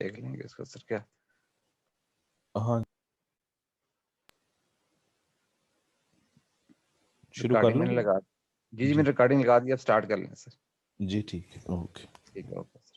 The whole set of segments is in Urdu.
دیکھ لیں گے اس کا سر کیا ہاں شروع کر ریکارڈنگ لوں؟ میں نے لگا جی جی میں ریکارڈنگ لگا دی. اب اسٹارٹ کر لیں سر. جی ٹھیک ہے، اوکے. ٹھیک ہے اوکے سر.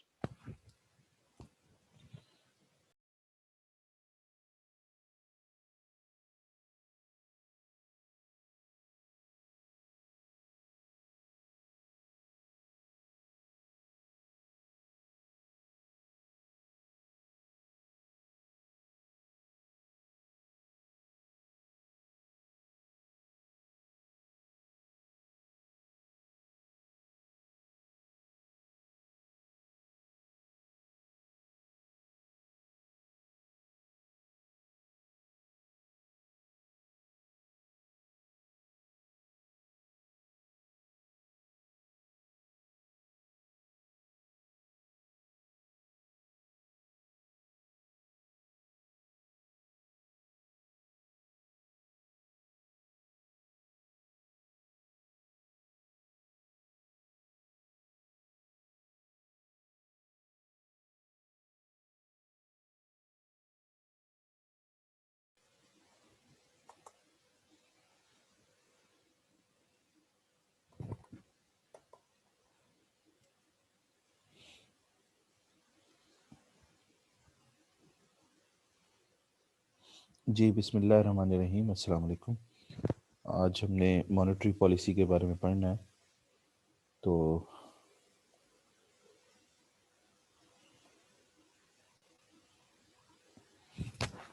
جی بسم اللہ الرحمن الرحیم. السلام علیکم. آج ہم نے مانیٹری پالیسی کے بارے میں پڑھنا ہے. تو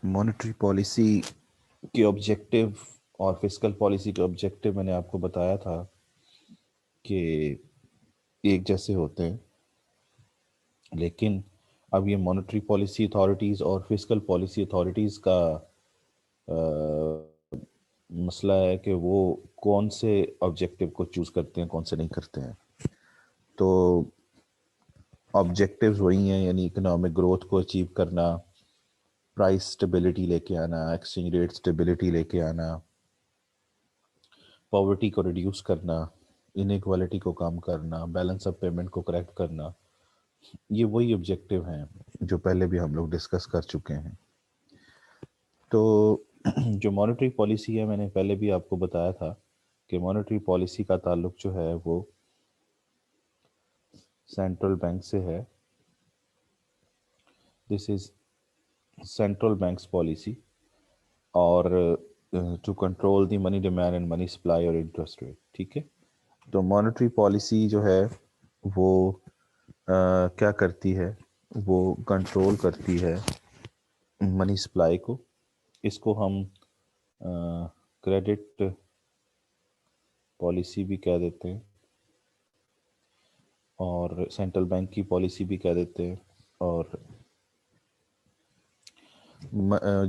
مانیٹری پالیسی کے آبجیکٹو اور فسکل پالیسی کے آبجیکٹو میں نے آپ کو بتایا تھا کہ ایک جیسے ہوتے ہیں، لیکن اب یہ مانیٹری پالیسی اتھارٹیز اور فسکل پالیسی اتھارٹیز کا مسئلہ ہے کہ وہ کون سے آبجیکٹو کو چوز کرتے ہیں، کون سے نہیں کرتے ہیں. تو آبجیکٹیوز وہی ہیں، یعنی اکنامک گروتھ کو اچیو کرنا، پرائس سٹیبلٹی لے کے آنا، ایکسچینج ریٹ سٹیبلٹی لے کے آنا، پاورٹی کو ریڈیوس کرنا، انیکوالٹی کو کم کرنا، بیلنس آف پیمنٹ کو کریکٹ کرنا. یہ وہی آبجیکٹیو ہیں جو پہلے بھی ہم لوگ ڈسکس کر چکے ہیں. تو جو مانیٹری پالیسی ہے، میں نے پہلے بھی آپ کو بتایا تھا کہ مانیٹری پالیسی کا تعلق جو ہے وہ سینٹرل بینک سے ہے. This is central bank's policy اور to control the money demand and money supply اور انٹرسٹ ریٹ. ٹھیک ہے. تو مانیٹری پالیسی جو ہے وہ کیا کرتی ہے، وہ کنٹرول کرتی ہے منی سپلائی کو. اس کو ہم کریڈٹ پالیسی بھی کہہ دیتے ہیں اور سینٹرل بینک کی پالیسی بھی کہہ دیتے ہیں. اور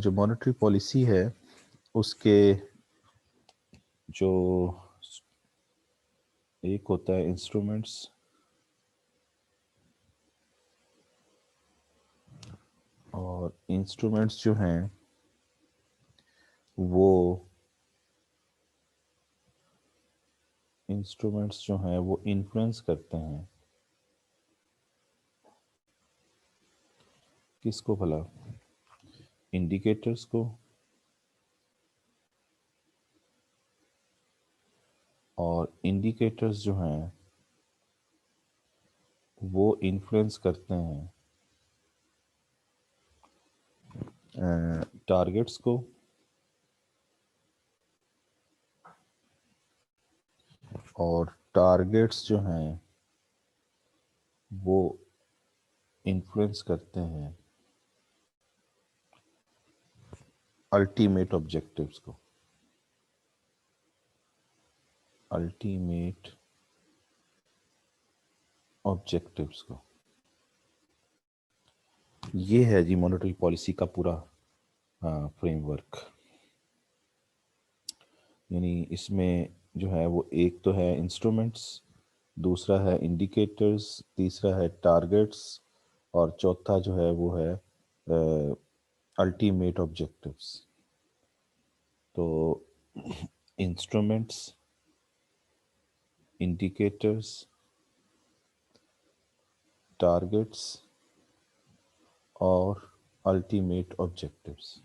جو مانیٹری پالیسی ہے اس کے جو ایک ہوتا ہے انسٹرومنٹس اور انسٹرومنٹس جو ہیں وہ انفلوئنس کرتے ہیں کس کو بھلا؟ انڈیکیٹرز کو. اور انڈیکیٹرز جو ہیں وہ انفلوئنس کرتے ہیں ٹارگیٹس کو. اور ٹارگیٹس جو ہیں وہ انفلوئنس کرتے ہیں الٹیمیٹ آبجیکٹیوز کو. الٹیمیٹ آبجیکٹیوز کو. یہ ہے جی مانیٹری پالیسی کا پورا فریم ورک. یعنی اس میں جو ہے وہ ایک تو ہے انسٹرومنٹس، دوسرا ہے انڈیکیٹرز، تیسرا ہے ٹارگیٹس، اور چوتھا جو ہے وہ ہے الٹیمیٹ آبجیکٹیوز. تو انسٹرومنٹس، انڈیکیٹرز، ٹارگیٹس اور الٹیمیٹ آبجیکٹیوز.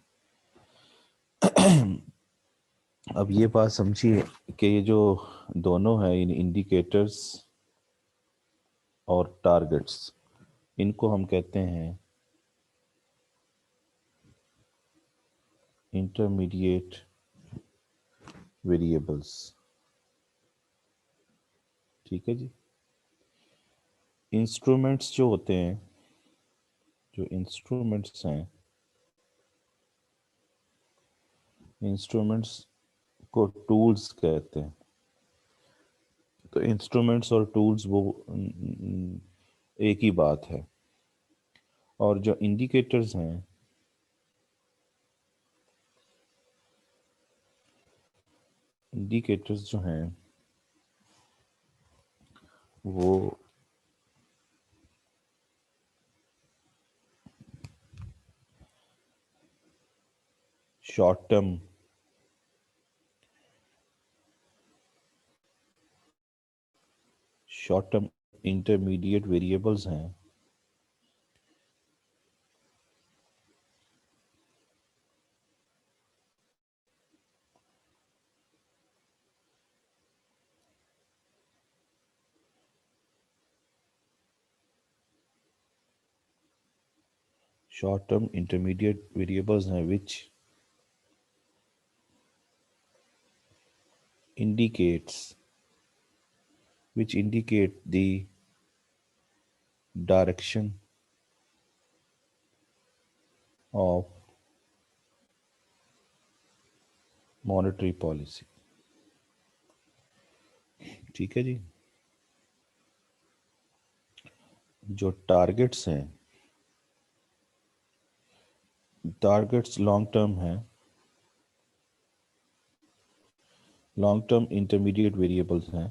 اب یہ بات سمجھیے کہ یہ جو دونوں ہیں انڈیکیٹرز اور ٹارگٹس، ان کو ہم کہتے ہیں انٹرمیڈیٹ ویریبلس. ٹھیک ہے جی. انسٹرومنٹس جو ہوتے ہیں، جو انسٹرومنٹس ہیں، انسٹرومنٹس کو ٹولز کہتے ہیں. تو انسٹرومنٹس اور ٹولز وہ ایک ہی بات ہے. اور جو انڈیکیٹرز ہیں، انڈیکیٹرز جو ہیں وہ شارٹ ٹرم انٹرمیڈیٹ ویریبلز ہیں which indicate the direction of monetary policy. ٹھیک ہے جی. جو ٹارگٹس ہیں، ٹارگٹس لانگ ٹرم ہیں، لانگ ٹرم انٹرمیڈیٹ ویریبلس ہیں.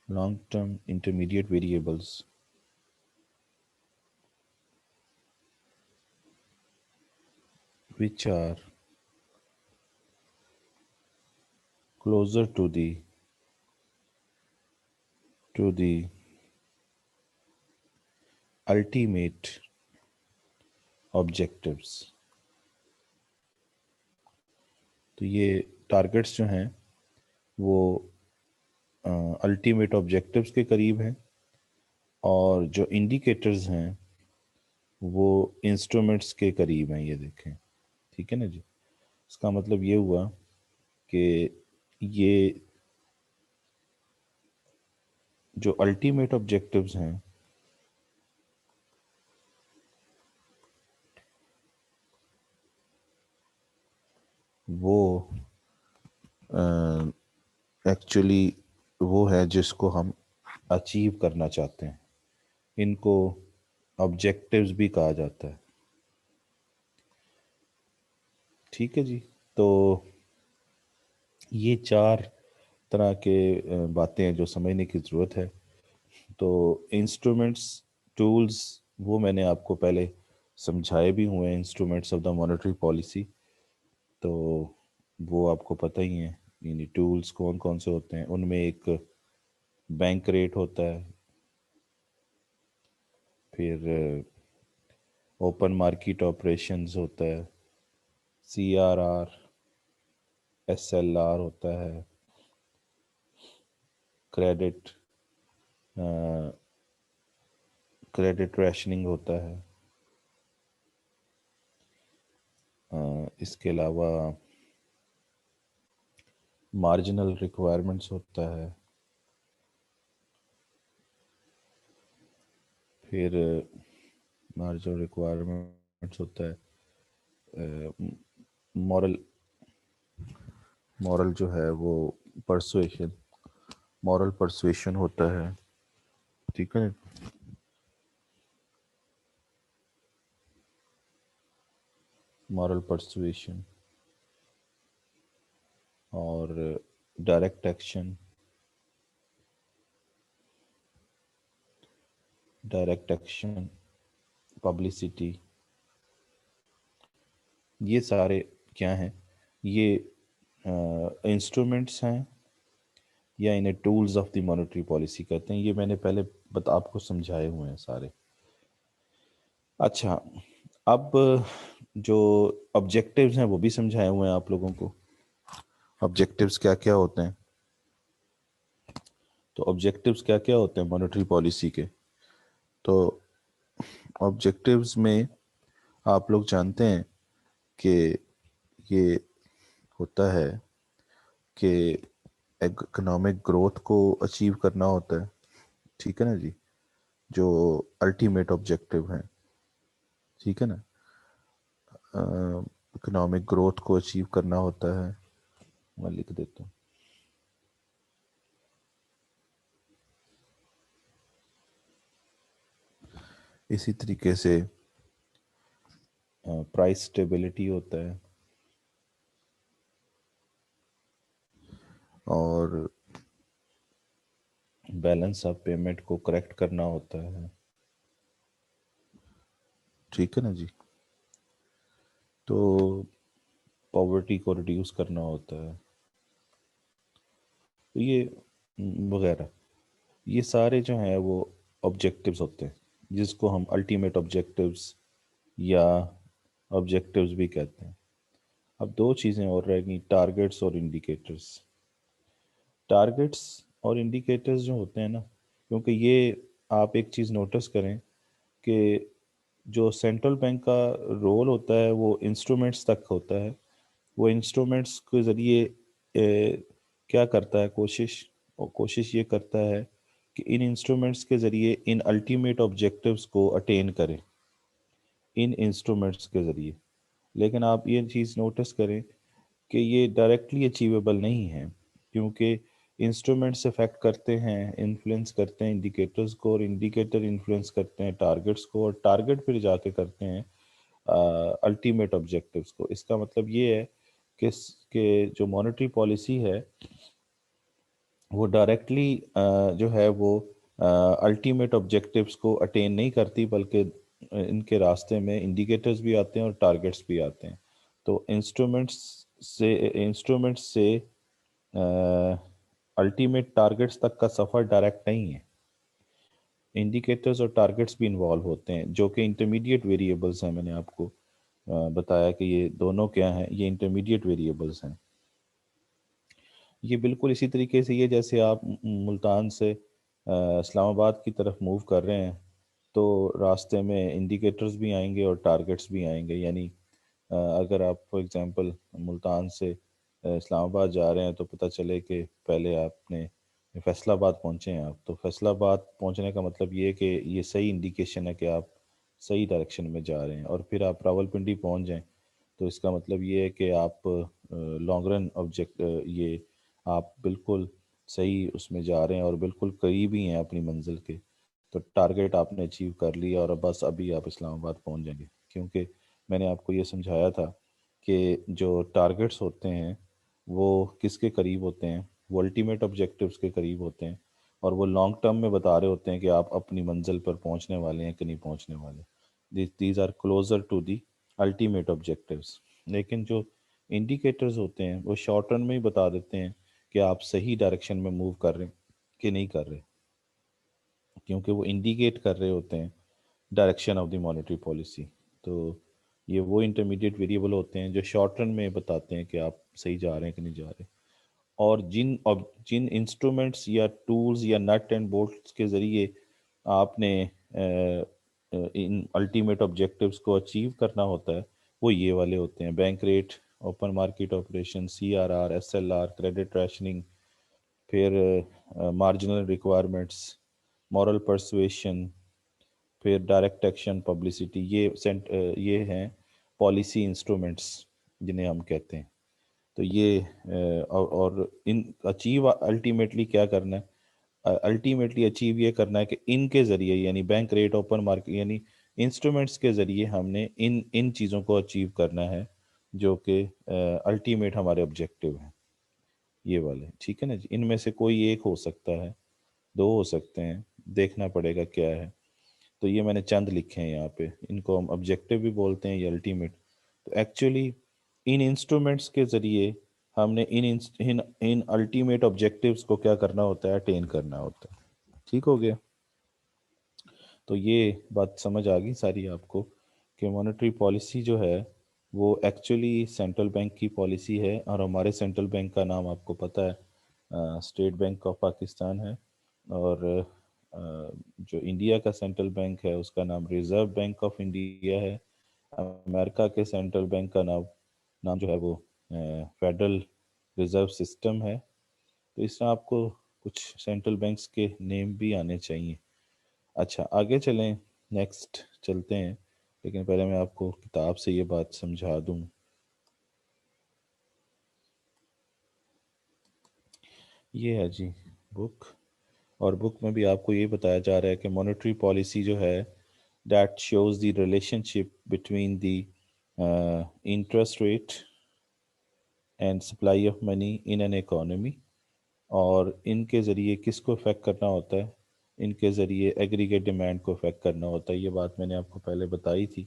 Long term intermediate variables which are closer to the ultimate objectives. تو یہ ٹارگٹس جو ہیں وہ الٹیمیٹ آبجیکٹیوز کے قریب ہیں، اور جو انڈیکیٹرز ہیں وہ انسٹرومنٹس کے قریب ہیں. یہ دیکھیں، ٹھیک ہے نا جی. اس کا مطلب یہ ہوا کہ یہ جو الٹیمیٹ آبجیکٹیوز ہیں وہ ایکچولی وہ ہے جس کو ہم اچیو کرنا چاہتے ہیں. ان کو آبجیکٹیوز بھی کہا جاتا ہے. ٹھیک ہے جی. تو یہ 4 طرح کے باتیں ہیں جو سمجھنے کی ضرورت ہے. تو انسٹرومنٹس، ٹولز، وہ میں نے آپ کو پہلے سمجھائے بھی ہوئے ہیں. Instruments of the monetary policy, تو وہ آپ کو پتہ ہی ہیں. یعنی ٹولز کون کون سے ہوتے ہیں، ان میں ایک بینک ریٹ ہوتا ہے، پھر اوپن مارکیٹ آپریشنز ہوتا ہے، CRR، SLR ہوتا ہے، کریڈٹ ریشننگ ہوتا ہے. اس کے علاوہ مارجنل ریکوائرمنٹس ہوتا ہے، پھر مارجنل ریکوائرمنٹس ہوتا ہے، مورل جو ہے وہ مورل پرسویشن ہوتا ہے. ٹھیک ہے. مورل پرسویشن اور ڈائریکٹ ایکشن، پبلسٹی. یہ سارے کیا ہیں؟ یہ انسٹرومنٹس ہیں یا انہیں tools of the monetary policy کہتے ہیں. یہ میں نے پہلے آپ کو سمجھائے ہوئے ہیں سارے. اچھا، اب جو آبجیکٹیوز ہیں وہ بھی سمجھائے ہوئے ہیں آپ لوگوں کو. آبجیکٹیوز کیا کیا ہوتے ہیں؟ تو آبجیکٹیوز کیا کیا ہوتے ہیں مانیٹری پالیسی کے؟ تو آبجیکٹیوز میں آپ لوگ جانتے ہیں کہ یہ ہوتا ہے کہ اکنامک گروتھ کو اچیو کرنا ہوتا ہے. ٹھیک ہے نا جی، جو الٹیمیٹ آبجیکٹیو ہیں. ٹھیک ہے نا، اکنامک گروتھ کو اچیو کرنا ہوتا ہے. میں لکھ دیتا ہوں. اسی طریقے سے پرائس سٹیبلٹی ہوتا ہے، اور بیلنس آف پیمنٹ کو کریکٹ کرنا ہوتا ہے. ٹھیک ہے نا جی. تو پاورٹی کو ریڈیوس کرنا ہوتا ہے. تو یہ وغیرہ، یہ سارے جو ہیں وہ آبجیکٹیوز ہوتے ہیں، جس کو ہم الٹیمیٹ آبجیکٹیوز یا آبجیکٹیوز بھی کہتے ہیں. اب دو چیزیں اور رہ گئیں، ٹارگیٹس اور انڈیکیٹرز. ٹارگیٹس اور انڈیکیٹرز جو ہوتے ہیں نا، کیونکہ یہ آپ ایک چیز نوٹس کریں کہ جو سینٹرل بینک کا رول ہوتا ہے وہ انسٹرومنٹس تک ہوتا ہے. وہ انسٹرومنٹس کے ذریعے کیا کرتا ہے، کوشش یہ کرتا ہے کہ ان انسٹرومنٹس کے ذریعے ان الٹیمیٹ آبجیکٹیوز کو اٹین کریں ان انسٹرومنٹس کے ذریعے. لیکن آپ یہ چیز نوٹس کریں کہ یہ ڈائریکٹلی اچیویبل نہیں ہے، کیونکہ انسٹرومنٹس افیکٹ کرتے ہیں، انفلوئنس کرتے ہیں انڈیکیٹرز کو، اور انڈیکیٹر انفلوئنس کرتے ہیں ٹارگیٹس کو، اور ٹارگیٹ پھر جا کے کرتے ہیں الٹیمیٹ آبجیکٹیوز کو. اس کا مطلب یہ ہے کہ جو مانیٹری پالیسی ہے وہ ڈائریکٹلی جو ہے وہ الٹیمیٹ آبجیکٹیوز کو اٹین نہیں کرتی، بلکہ ان کے راستے میں انڈیکیٹرز بھی آتے ہیں اور ٹارگیٹس بھی آتے ہیں. تو انسٹرومنٹس سے الٹیمیٹ ٹارگیٹس تک کا سفر ڈائریکٹ نہیں ہے. انڈیکیٹرز اور ٹارگیٹس بھی انوالو ہوتے ہیں، جو کہ انٹرمیڈیٹ ویریبلز ہیں. میں نے آپ کو بتایا کہ یہ دونوں کیا ہیں، یہ انٹرمیڈیٹ ویریبلز ہیں. یہ بالکل اسی طریقے سے یہ جیسے آپ ملتان سے اسلام آباد کی طرف موو کر رہے ہیں تو راستے میں انڈیکیٹرز بھی آئیں گے اور ٹارگیٹس بھی آئیں گے. یعنی اگر آپ فار ایگزامپل ملتان سے اسلام آباد جا رہے ہیں تو پتہ چلے کہ پہلے آپ نے فیصل آباد پہنچے ہیں آپ، تو فیصل آباد پہنچنے کا مطلب یہ ہے کہ یہ صحیح انڈیکیشن ہے کہ آپ صحیح ڈائریکشن میں جا رہے ہیں. اور پھر آپ راول پنڈی پہنچ جائیں تو اس کا مطلب یہ ہے کہ آپ لانگ رن آبجیکٹ یہ آپ بالکل صحیح اس میں جا رہے ہیں اور بالکل قریب ہی ہیں اپنی منزل کے. تو ٹارگیٹ آپ نے اچیو کر لیا اور اب بس ابھی آپ اسلام آباد پہنچ جائیں گے. کیونکہ میں نے آپ کو یہ سمجھایا تھا کہ جو ٹارگیٹس ہوتے ہیں وہ کس کے قریب ہوتے ہیں، وہ الٹیمیٹ آبجیکٹیوز کے قریب ہوتے ہیں، اور وہ لانگ ٹرم میں بتا رہے ہوتے ہیں کہ آپ اپنی منزل پر پہنچنے والے ہیں کہ نہیں پہنچنے والے. These are closer to the ultimate objectives. لیکن جو انڈیکیٹرز ہوتے ہیں وہ شارٹ رن میں ہی بتا دیتے ہیں کہ آپ صحیح ڈائریکشن میں موو کر رہے ہیں کہ نہیں کر رہے، کیونکہ وہ انڈیکیٹ کر رہے ہوتے ہیں direction of the monetary policy. تو یہ وہ انٹرمیڈیٹ ویریبل ہوتے ہیں جو شارٹ رن میں بتاتے ہیں کہ آپ صحیح جا رہے ہیں کہ نہیں جا رہے. اور جن انسٹرومنٹس یا ٹولز یا نٹ اینڈ بولٹس کے ذریعے آپ نے ان الٹیمیٹ آبجیکٹیوز کو اچیو کرنا ہوتا ہے وہ یہ والے ہوتے ہیں: bank rate, open market operation, CRR، SLR، credit rationing, پھر مارجنل ریکوائرمنٹس، مورل پرسویشن، پھر ڈائریکٹ ایکشن، پبلسٹی. یہ ہیں پالیسی انسٹرومنٹس جنہیں ہم کہتے ہیں. تو یہ اور ان اچیو الٹیمیٹلی کیا کرنا ہے، الٹیمیٹلی اچیو یہ کرنا ہے کہ ان کے ذریعے یعنی بینک ریٹ، اوپن مارکیٹ، یعنی انسٹرومنٹس کے ذریعے ہم نے ان چیزوں کو اچیو کرنا ہے جو کہ الٹیمیٹ ہمارے آبجیکٹیو ہیں یہ والے. ٹھیک ہے نا جی. ان میں سے کوئی ایک ہو سکتا ہے، دو ہو سکتے ہیں، دیکھنا پڑے گا کیا ہے. تو یہ میں نے چند لکھے ہیں یہاں پہ، ان کو ہم آبجیکٹیو بھی بولتے ہیں یا الٹیمیٹ. تو ایکچولی ان انسٹرومنٹس کے ذریعے ہم نے ان الٹیمیٹ آبجیکٹیوز کو کیا کرنا ہوتا ہے، اٹین کرنا ہوتا ہے. ٹھیک ہو گیا؟ تو یہ بات سمجھ آ گئی ساری آپ کو کہ مانیٹری پالیسی جو ہے وہ ایکچولی سینٹرل بینک کی پالیسی ہے، اور ہمارے سینٹرل بینک کا نام آپ کو پتہ ہے اسٹیٹ بینک آف پاکستان ہے، اور جو انڈیا کا سینٹرل بینک ہے اس کا نام ریزرو بینک آف انڈیا ہے. امریکہ کے سینٹرل بینک کا نام جو ہے وہ فیڈرل ریزرو سسٹم ہے. تو اس طرح آپ کو کچھ سینٹرل بینکس کے نیم بھی آنے چاہیے. اچھا آگے چلیں، نیکسٹ چلتے ہیں، لیکن پہلے میں آپ کو کتاب سے یہ بات سمجھا دوں. یہ ہے جی بک، اور بک میں بھی آپ کو یہ بتایا جا رہا ہے کہ مانیٹری پالیسی جو ہے that shows the relationship between the interest rate and supply of money in an economy, اور ان کے ذریعے کس کو افیکٹ کرنا ہوتا ہے، ان کے ذریعے ایگریگیٹ ڈیمانڈ کو افیکٹ کرنا ہوتا ہے. یہ بات میں نے آپ کو پہلے بتائی تھی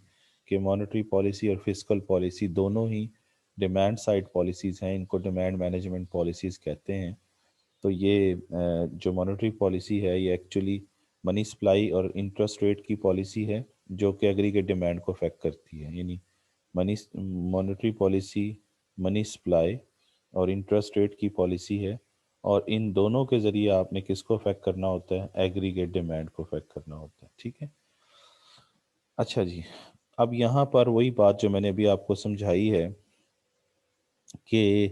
کہ مانیٹری پالیسی اور فسکل پالیسی دونوں ہی ڈیمانڈ سائڈ پالیسیز ہیں، ان کو ڈیمانڈ مینجمنٹ پالیسیز کہتے ہیں. تو یہ جو مانیٹری پالیسی ہے یہ ایکچولی منی سپلائی اور انٹرسٹ ریٹ کی پالیسی ہے جو کہ ایگریگیٹ ڈیمانڈ کو افیکٹ کرتی ہے. یعنی مانیٹری پالیسی منی سپلائی اور انٹرسٹ ریٹ کی پالیسی ہے، اور ان دونوں کے ذریعے آپ نے کس کو افیکٹ کرنا ہوتا ہے، ایگریگیٹ ڈیمانڈ کو افیکٹ کرنا ہوتا ہے. ٹھیک ہے. اچھا جی، اب یہاں پر وہی بات جو میں نے ابھی آپ کو سمجھائی ہے کہ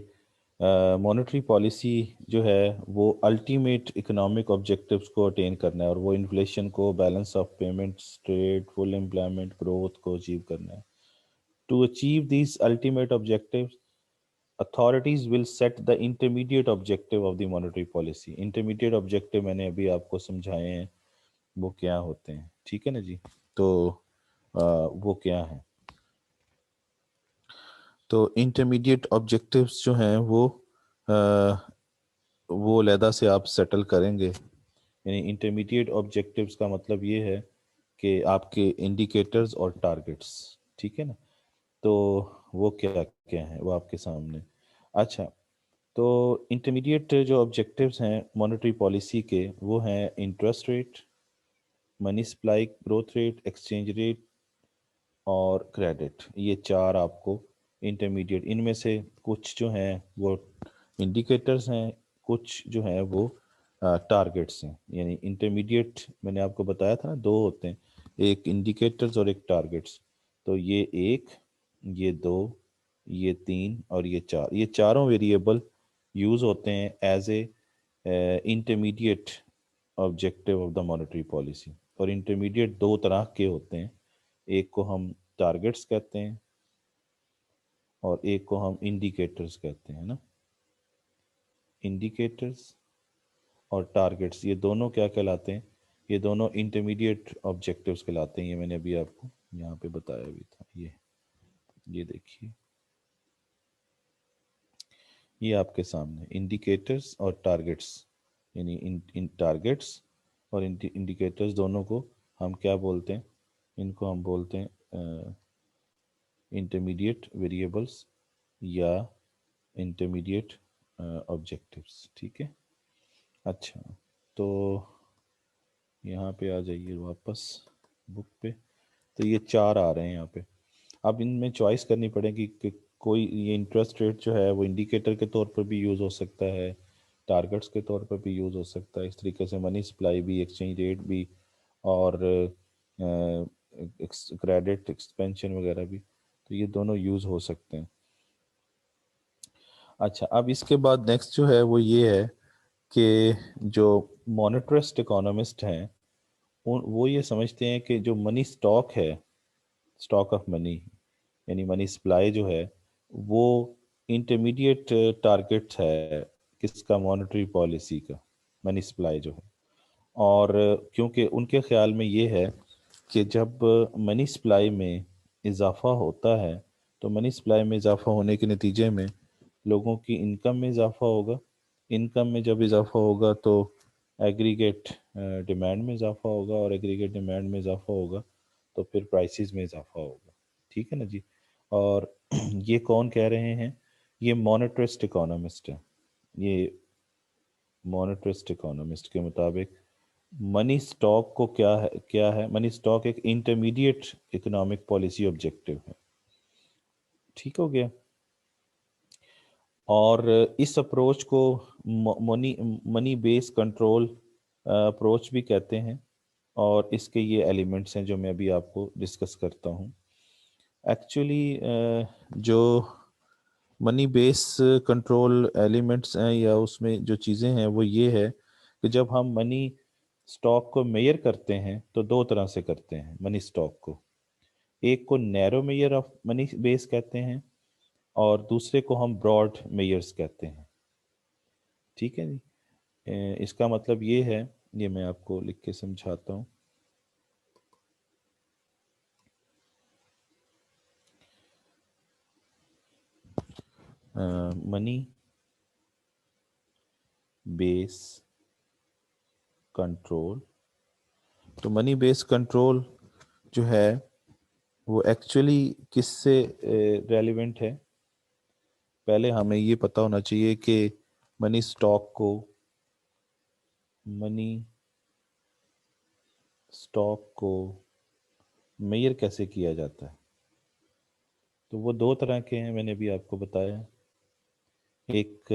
مانیٹری پالیسی جو ہے وہ الٹیمیٹ اکنامک آبجیکٹیوز کو اٹین کرنا ہے، اور وہ انفلیشن کو، balance of payments, trade, full employment, growth کو اچیو کرنا ہے. To achieve these ultimate objectives authorities will set the intermediate objective of the monetary policy. intermediate objective میں نے ابھی آپ کو سمجھائے ہیں وہ کیا ہوتے ہیں. ٹھیک ہے نا جی؟ تو وہ کیا ہیں؟ تو انٹرمیڈیٹ آبجیکٹیوز جو ہیں وہ علیحدہ سے آپ سیٹل کریں گے. یعنی انٹرمیڈیٹ آبجیکٹیوز کا مطلب یہ ہے کہ آپ کے انڈیکیٹرز اور ٹارگٹس. ٹھیک ہے نا؟ تو وہ کیا کیا ہیں وہ آپ کے سامنے. اچھا، تو انٹرمیڈیٹ جو آبجیکٹیوز ہیں مانیٹری پالیسی کے وہ ہیں interest rate, money supply growth rate, exchange rate اور کریڈٹ. یہ چار آپ کو انٹرمیڈیٹ، ان میں سے کچھ جو ہیں وہ انڈیکیٹرز ہیں، کچھ جو ہیں وہ ٹارگٹس ہیں. یعنی انٹرمیڈیٹ میں نے آپ کو بتایا تھا نا دو ہوتے ہیں، ایک انڈیکیٹرز اور ایک ٹارگٹس. تو یہ ایک، یہ دو، یہ تین اور یہ چار، یہ چاروں ویریبل یوز ہوتے ہیں as a intermediate objective of the monetary policy. اور انٹرمیڈیٹ دو طرح کے ہوتے ہیں، ایک کو ہم ٹارگٹس کہتے ہیں اور ایک کو ہم انڈیکیٹرز کہتے ہیں نا. انڈیکیٹرز اور ٹارگٹس یہ دونوں کیا کہلاتے ہیں؟ یہ دونوں انٹرمیڈیٹ آبجیکٹیوز کہلاتے ہیں. یہ میں نے ابھی آپ کو یہاں پہ بتایا بھی تھا. یہ دیکھیے، یہ آپ کے سامنے انڈیکیٹرز اور ٹارگٹس. یعنی ان ٹارگٹس اور انڈیکیٹرز دونوں کو ہم کیا بولتے ہیں؟ ان کو ہم بولتے ہیں انٹرمیڈیٹ ویریبلس یا انٹرمیڈیٹ آبجیکٹیوز. ٹھیک ہے. اچھا، تو یہاں پہ آ جائیے واپس بک پہ. تو یہ چار آ رہے ہیں یہاں پہ. اب ان میں چوائس کرنی پڑے گی کہ کوئی یہ انٹرسٹ ریٹ جو ہے وہ انڈیکیٹر کے طور پر بھی یوز ہو سکتا ہے، ٹارگٹس کے طور پر بھی یوز ہو سکتا ہے، اس طریقے سے منی سپلائی بھی، ایکسچینج ریٹ بھی، اور کریڈٹ ایکسپینشن وغیرہ بھی. تو یہ دونوں یوز ہو سکتے ہیں. اچھا، اب اس کے بعد نیکسٹ جو ہے وہ یہ ہے کہ جو مانیٹرسٹ اکانومسٹ ہیں وہ یہ سمجھتے ہیں کہ جو منی سٹاک ہے، سٹاک آف منی یعنی منی سپلائی جو ہے وہ انٹرمیڈیٹ ٹارگٹ ہے کس کا؟ مانیٹری پالیسی کا. منی سپلائی جو ہے، اور کیونکہ ان کے خیال میں یہ ہے کہ جب منی سپلائی میں اضافہ ہوتا ہے تو منی سپلائی میں اضافہ ہونے کے نتیجے میں لوگوں کی انکم میں اضافہ ہوگا. انکم میں جب اضافہ ہوگا تو ایگریگیٹ ڈیمانڈ میں اضافہ ہوگا، اور ایگریگیٹ ڈیمانڈ میں اضافہ ہوگا تو پھر پرائسز میں اضافہ ہوگا. ٹھیک ہے نا جی؟ اور یہ کون کہہ رہے ہیں؟ یہ مانیٹرسٹ اکانومسٹ ہے. یہ مانیٹرسٹ اکانومسٹ کے مطابق منی اسٹاک کو کیا ہے منی اسٹاک ایک انٹرمیڈیٹ اکنامک پالیسی آبجیکٹو ہے. ٹھیک ہو گیا. اور اس اپروچ کو منی بیس کنٹرول اپروچ بھی کہتے ہیں. اور اس کے یہ ایلیمنٹس ہیں جو میں ابھی آپ کو ڈسکس کرتا ہوں. ایکچولی جو منی بیس کنٹرول ایلیمنٹس ہیں یا اس میں جو چیزیں ہیں وہ یہ ہے کہ جب ہم منی اسٹاک کو میئر کرتے ہیں تو دو طرح سے کرتے ہیں منی اسٹاک کو. ایک کو نیرو میئر آف منی بیس کہتے ہیں اور دوسرے کو ہم براڈ میئرز کہتے ہیں. ٹھیک ہے جی. اس کا مطلب یہ ہے, یہ میں آپ کو لکھ کے سمجھاتا ہوں. منی بیس کنٹرول. تو منی بیس کنٹرول جو ہے وہ ایکچولی کس سے ریلیونٹ ہے. پہلے ہمیں یہ پتہ ہونا چاہیے کہ منی اسٹاک کو میئر کیسے کیا جاتا ہے. تو وہ دو طرح کے ہیں, میں نے بھی آپ کو بتایا. ایک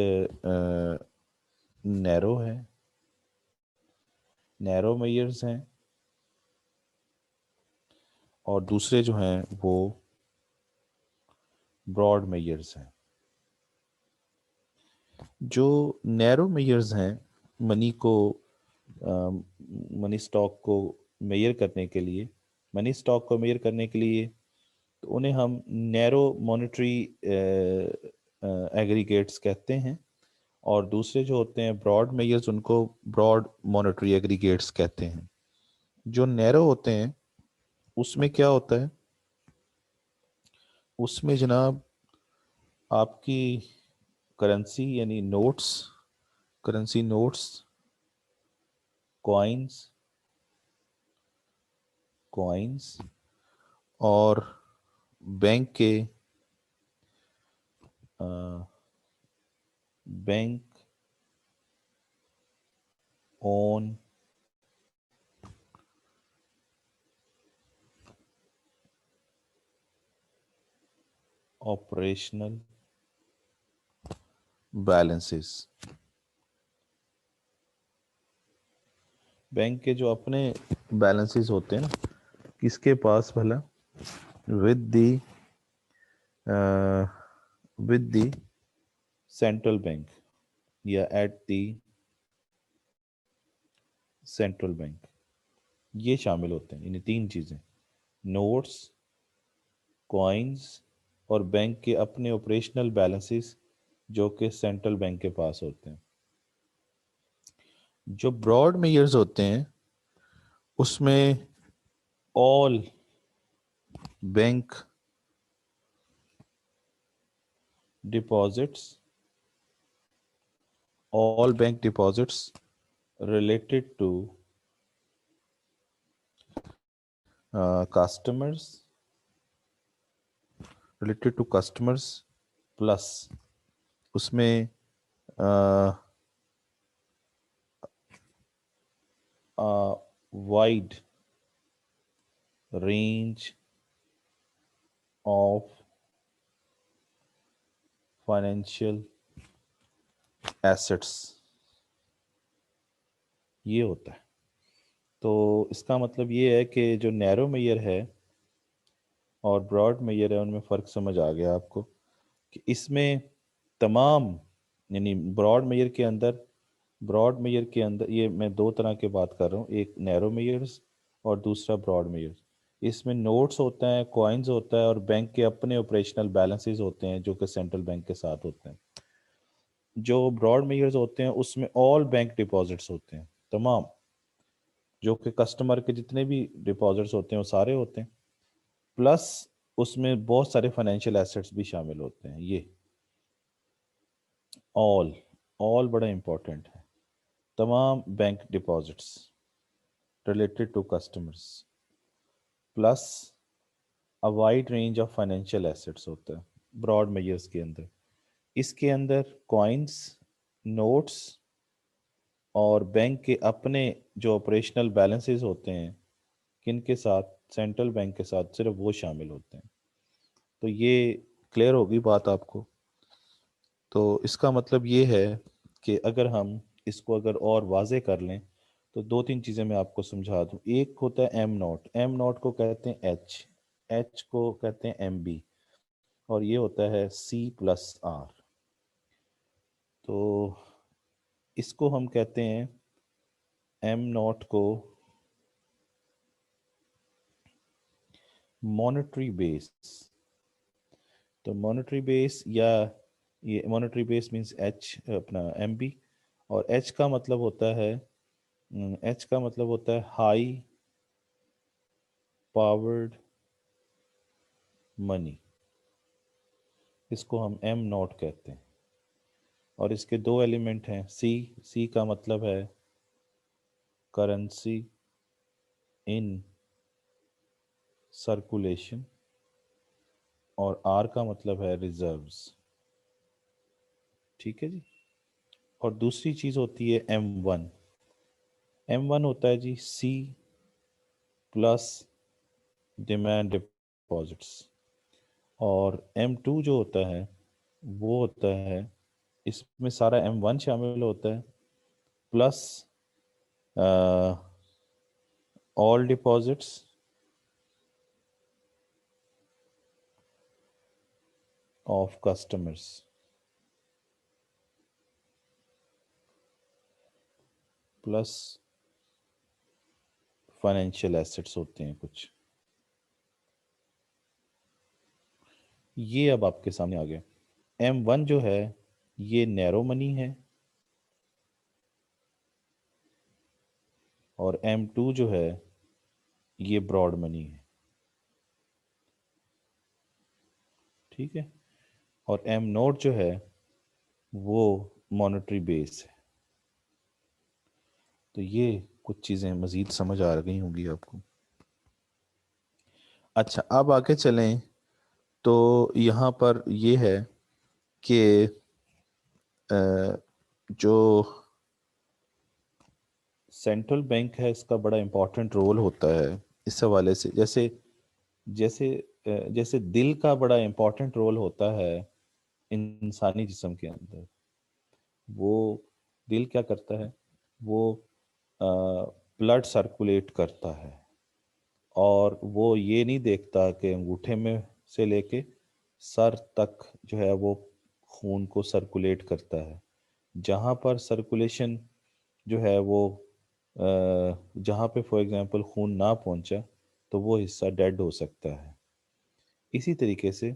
نیرو ہے, نیرو میئرز ہیں, اور دوسرے جو ہیں وہ براڈ میئرز ہیں. جو نیرو میئرز ہیں منی اسٹاک کو میئر کرنے کے لیے, تو انہیں ہم نیرو مانیٹری ایگریگیٹس کہتے ہیں. اور دوسرے جو ہوتے ہیں براڈ میئرز, ان کو براڈ مانیٹری ایگریگیٹس کہتے ہیں. جو نیرو ہوتے ہیں اس میں کیا ہوتا ہے, اس میں جناب آپ کی کرنسی یعنی کرنسی نوٹس, کوائنز اور بینک اون آپریشنل بیلنسز. بینک کے جو اپنے بیلنسز ہوتے ہیں نا, کس کے پاس بھلا, ود دی سینٹرل بینک یا ایٹ دی سینٹرل بینک. یہ شامل ہوتے ہیں, یعنی تین چیزیں, نوٹس, کوائنز اور بینک کے اپنے آپریشنل بیلنسز جو کہ سینٹرل بینک کے پاس ہوتے ہیں. جو براڈ میئرز ہوتے ہیں اس میں all bank deposits related to customers plus اس میں wide range of financial assets یہ ہوتا ہے. تو اس کا مطلب یہ ہے کہ جو نیرو میئر ہے اور براڈ میئر ہے ان میں فرق سمجھ آ گیا آپ کو, کہ اس میں تمام, یعنی براڈ میئر کے اندر یہ میں دو طرح کے بات کر رہا ہوں, ایک نیرو میئرز اور دوسرا براڈ میئرز. اس میں نوٹس ہوتا ہے, کوائنز ہوتا ہے اور بینک کے اپنے آپریشنل بیلنسز ہوتے ہیں جو کہ سینٹرل بینک کے ساتھ ہوتے ہیں. جو براڈ میئرز ہوتے ہیں اس میں آل بینک ڈپازٹس ہوتے ہیں, تمام جو کہ کسٹمر کے جتنے بھی ڈپازٹس ہوتے ہیں وہ سارے ہوتے ہیں, پلس اس میں بہت سارے فائنینشیل ایسٹس بھی شامل ہوتے ہیں. یہ آل بڑا امپورٹنٹ ہے, تمام bank deposits related to customers plus a wide range of financial assets ہوتا ہے براڈ میئرز کے اندر. اس کے اندر کوائنس، نوٹس اور بینک کے اپنے جو آپریشنل بیلنسز ہوتے ہیں، کن کے ساتھ؟ سینٹرل بینک کے ساتھ، صرف وہ شامل ہوتے ہیں. تو یہ کلیئر ہوگی بات آپ کو. تو اس کا مطلب یہ ہے کہ اگر ہم اس کو اگر اور واضح کر لیں تو دو تین چیزیں میں آپ کو سمجھا دوں. ایک ہوتا ہے ایم نوٹ. ایم نوٹ کو کہتے ہیں ایچ، ایچ کو کہتے ہیں ایم بی، اور یہ ہوتا ہے سی پلس آر. تو اس کو ہم کہتے ہیں ایم نوٹ کو مانیٹری بیس. تو مانیٹری بیس یا یہ مانیٹری بیس مینس ایچ اپنا ایم بی، اور ایچ کا مطلب ہوتا ہے ہائی پاورڈ منی. اس کو ہم ایم نوٹ کہتے ہیں. اور اس کے دو ایلیمنٹ ہیں. سی کا مطلب ہے کرنسی ان سرکولیشن، اور آر کا مطلب ہے ریزروز. ٹھیک ہے جی. اور دوسری چیز ہوتی ہے ایم ون. ایم ون ہوتا ہے جی سی پلس ڈیمانڈ ڈپازٹس. اور ایم ٹو جو ہوتا ہے وہ ہوتا ہے، اس میں سارا ایم ون شامل ہوتا ہے plus all deposits of customers plus financial assets ہوتے ہیں کچھ. یہ اب آپ کے سامنے آ گیا. ایم ون جو ہے یہ نیرو منی ہے، اور ایم ٹو جو ہے یہ براڈ منی ہے. ٹھیک ہے. اور ایم نوٹ جو ہے وہ مانیٹری بیس ہے. تو یہ کچھ چیزیں مزید سمجھ آ گئی ہوں گی آپ کو. اچھا اب آگے چلیں تو یہاں پر یہ ہے کہ جو سینٹرل بینک ہے اس کا بڑا امپورٹنٹ رول ہوتا ہے اس حوالے سے. جیسے دل کا بڑا امپورٹنٹ رول ہوتا ہے انسانی جسم کے اندر. وہ دل کیا کرتا ہے؟ وہ بلڈ سرکولیٹ کرتا ہے، اور وہ یہ نہیں دیکھتا کہ انگوٹھے میں سے لے کے سر تک جو ہے وہ خون کو سرکولیٹ کرتا ہے. جہاں پر سرکولیشن جو ہے وہ جہاں پہ فار ایگزامپل خون نہ پہنچا تو وہ حصہ ڈیڈ ہو سکتا ہے. اسی طریقے سے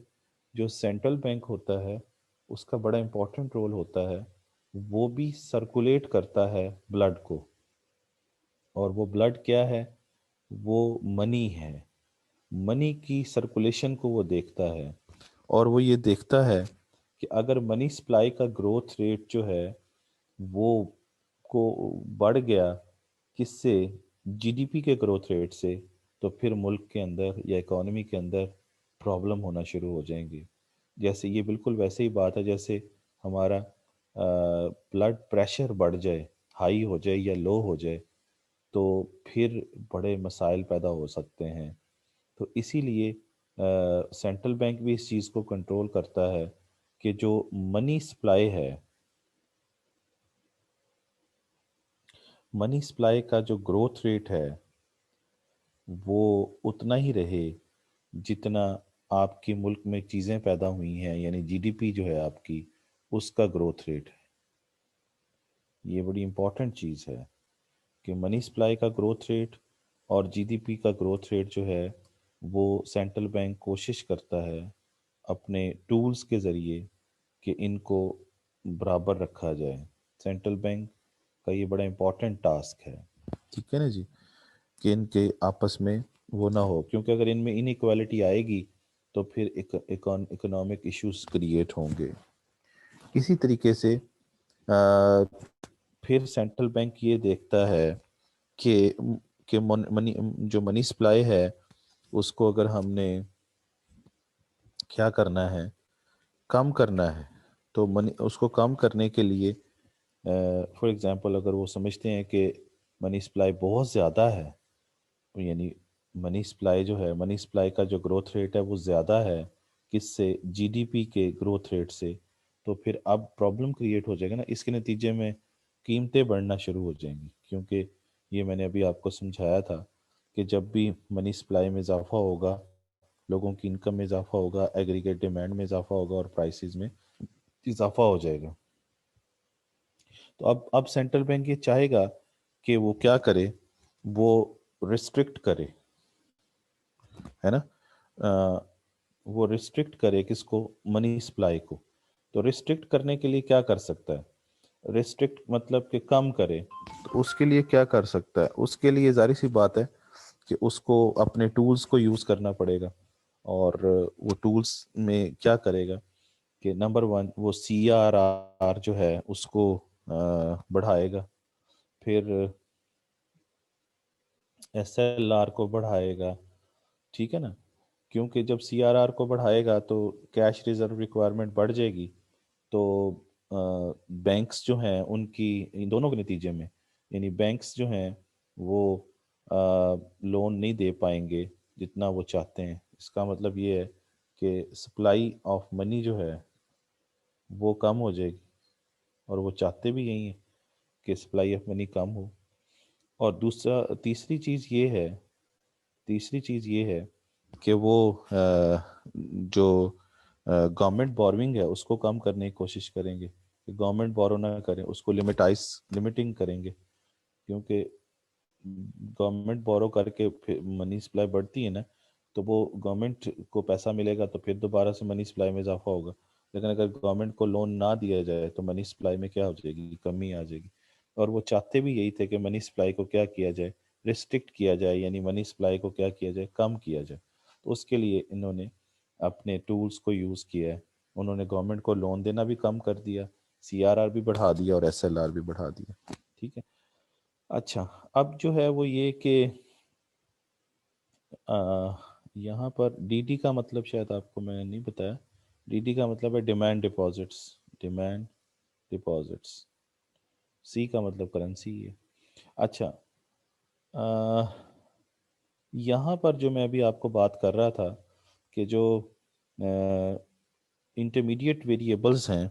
جو سینٹرل بینک ہوتا ہے اس کا بڑا امپورٹنٹ رول ہوتا ہے، وہ بھی سرکولیٹ کرتا ہے بلڈ کو. اور وہ بلڈ کیا ہے؟ وہ منی ہے. منی کی سرکولیشن کو وہ دیکھتا ہے، اور وہ یہ دیکھتا ہے کہ اگر منی سپلائی کا گروتھ ریٹ جو ہے وہ کو بڑھ گیا کس سے؟ جی ڈی پی کے گروتھ ریٹ سے، تو پھر ملک کے اندر یا اکانومی کے اندر پرابلم ہونا شروع ہو جائیں گے. جیسے یہ بالکل ویسے ہی بات ہے جیسے ہمارا بلڈ پریشر بڑھ جائے، ہائی ہو جائے یا لو ہو جائے، تو پھر بڑے مسائل پیدا ہو سکتے ہیں. تو اسی لیے سینٹرل بینک بھی اس چیز کو کنٹرول کرتا ہے کہ جو منی سپلائی ہے، منی سپلائی کا جو گروتھ ریٹ ہے وہ اتنا ہی رہے جتنا آپ کی ملک میں چیزیں پیدا ہوئی ہیں، یعنی جی ڈی پی جو ہے آپ کی اس کا گروتھ ریٹ ہے. یہ بڑی امپورٹنٹ چیز ہے کہ منی سپلائی کا گروتھ ریٹ اور جی ڈی پی کا گروتھ ریٹ جو ہے وہ سینٹرل بینک کوشش کرتا ہے اپنے ٹولز کے ذریعے کہ ان کو برابر رکھا جائے. سینٹرل بینک کا یہ بڑا امپورٹنٹ ٹاسک ہے. ٹھیک ہے نا جی، کہ ان کے آپس میں وہ نہ ہو، کیونکہ اگر ان میں ان ایکوالٹی آئے گی تو پھر اکنامک ایشوز کریٹ ہوں گے. اسی طریقے سے پھر سینٹرل بینک یہ دیکھتا ہے کہ منی جو منی سپلائی ہے اس کو اگر ہم نے کیا کرنا ہے، کم کرنا ہے. تو منی اس کو کم کرنے کے لیے فار ایگزامپل اگر وہ سمجھتے ہیں کہ منی سپلائی بہت زیادہ ہے، یعنی منی سپلائی جو ہے، منی سپلائی کا جو گروتھ ریٹ ہے وہ زیادہ ہے کس سے، جی ڈی پی کے گروتھ ریٹ سے، تو پھر اب پرابلم کریٹ ہو جائے گا نا. اس کے نتیجے میں قیمتیں بڑھنا شروع ہو جائیں گی، کیونکہ یہ میں نے ابھی آپ کو سمجھایا تھا کہ جب بھی منی سپلائی میں اضافہ ہوگا، لوگوں کی انکم میں اضافہ ہوگا، ایگریگیٹ ڈیمانڈ میں اضافہ ہوگا اور پرائسز میں اضافہ ہو جائے گا. تو اب سینٹرل بینک یہ چاہے گا کہ وہ کیا کرے، وہ ریسٹرکٹ کرے، ہے نا، وہ ریسٹرکٹ کرے کس کو، منی سپلائی کو. تو ریسٹرکٹ کرنے کے لیے کیا کر سکتا ہے، ریسٹرکٹ مطلب کہ کم کرے. تو اس کے لیے کیا کر سکتا ہے، اس کے لیے ظاہر سی بات ہے کہ اس کو اپنے ٹولز کو یوز کرنا پڑے گا. اور وہ ٹولز میں کیا کرے گا کہ نمبر ون وہ سی آر آر جو ہے اس کو بڑھائے گا، پھر ایس ایل آر کو بڑھائے گا، ٹھیک ہے نا. کیونکہ جب سی آر آر کو بڑھائے گا تو کیش ریزرو ریکوائرمنٹ بڑھ جائے گی، تو بینکس جو ہیں ان کی ان دونوں کے نتیجے میں، یعنی بینکس جو ہیں وہ لون نہیں دے پائیں گے جتنا وہ چاہتے ہیں. اس کا مطلب یہ ہے کہ سپلائی آف منی جو ہے وہ کم ہو جائے گی، اور وہ چاہتے بھی یہی ہیں کہ سپلائی آف منی کم ہو. اور تیسری چیز یہ ہے کہ وہ جو گورنمنٹ بورونگ ہے اس کو کم کرنے کی کوشش کریں گے کہ گورنمنٹ بورو نہ کریں، اس کو لمیٹنگ کریں گے. کیونکہ گورنمنٹ بورو کر کے پھر منی سپلائی بڑھتی ہے نا، تو وہ گورنمنٹ کو پیسہ ملے گا تو پھر دوبارہ سے منی سپلائی میں اضافہ ہوگا. لیکن اگر گورنمنٹ کو لون نہ دیا جائے تو منی سپلائی میں کیا ہو جائے گی، کمی آ جائے گی. اور وہ چاہتے بھی یہی تھے کہ منی سپلائی کو کیا جائے، ریسٹرکٹ کیا جائے، یعنی منی سپلائی کو کیا جائے، کم کیا جائے. تو اس کے لیے انہوں نے اپنے ٹولز کو یوز کیا ہے. انہوں نے گورنمنٹ کو لون دینا بھی کم کر دیا، سی آر آر بھی بڑھا دیا اور ایس ایل آر بھی بڑھا دیا. ٹھیک ہے. اچھا، اب جو ہے وہ یہ کہ یہاں پر ڈی ڈی کا مطلب شاید آپ کو میں نہیں بتایا. ڈی ڈی کا مطلب ہے ڈیمانڈ ڈپازٹس. سی کا مطلب کرنسی ہے. اچھا، یہاں پر جو میں ابھی آپ کو بات کر رہا تھا کہ جو انٹرمیڈیٹ ویریبلز ہیں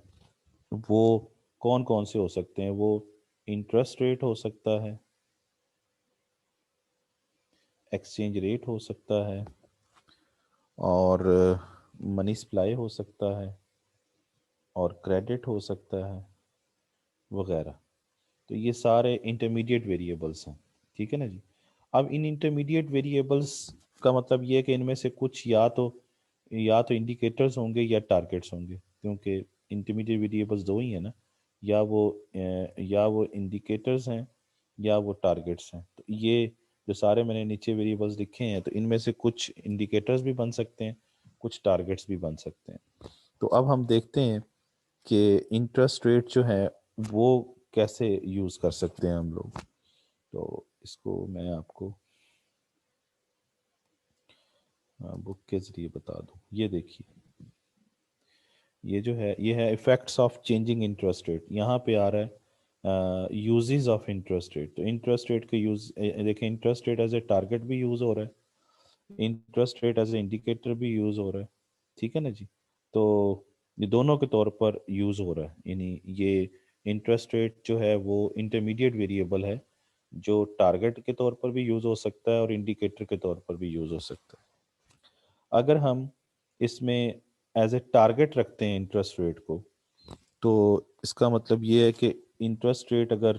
وہ کون کون سے ہو سکتے ہیں، وہ انٹرسٹ ریٹ ہو سکتا ہے، ایکسچینج ریٹ ہو سکتا ہے، اور منی سپلائی ہو سکتا ہے، اور کریڈٹ ہو سکتا ہے، وغیرہ. تو یہ سارے انٹرمیڈیٹ ویریبلس ہیں. ٹھیک ہے نا جی. اب ان انٹرمیڈیٹ ویریبلس کا مطلب یہ ہے کہ ان میں سے کچھ یا تو انڈیکیٹرز ہوں گے یا ٹارگیٹس ہوں گے، کیونکہ انٹرمیڈیٹ ویریبلس دو ہی ہیں نا، یا وہ انڈیکیٹرز ہیں یا وہ ٹارگیٹس ہیں. تو یہ جو سارے میں نے نیچے ویریبلس لکھے ہیں تو ان میں سے کچھ انڈیکیٹرز بھی بن سکتے ہیں، کچھ ٹارگیٹس بھی بن سکتے ہیں. تو اب ہم دیکھتے ہیں کہ انٹرسٹ ریٹ جو ہے وہ کیسے یوز کر سکتے ہیں ہم لوگ. تو اس کو میں آپ کو بک کے ذریعے بتا دوں. یہ دیکھیے، یہ جو ہے یہ ہے effects of changing interest rate. یہاں پہ آ رہا ہے یوزز آف انٹرسٹ ریٹ. تو انٹرسٹ ریٹ کے یوز دیکھیں، interest rate as a target بھی یوز ہو رہا ہے، interest rate as a indicator بھی یوز ہو رہا ہے. ٹھیک ہے نا جی. تو یہ دونوں کے طور پر یوز ہو رہا ہے. یعنی یہ انٹرسٹ ریٹ جو ہے وہ انٹرمیڈیٹ ویریبل ہے جو ٹارگیٹ کے طور پر بھی یوز ہو سکتا ہے اور انڈیکیٹر کے طور پر بھی یوز ہو سکتا ہے. اگر ہم اس میں ایز اے ٹارگیٹ رکھتے ہیں انٹرسٹ ریٹ کو، تو اس کا مطلب یہ ہے کہ انٹرسٹ ریٹ اگر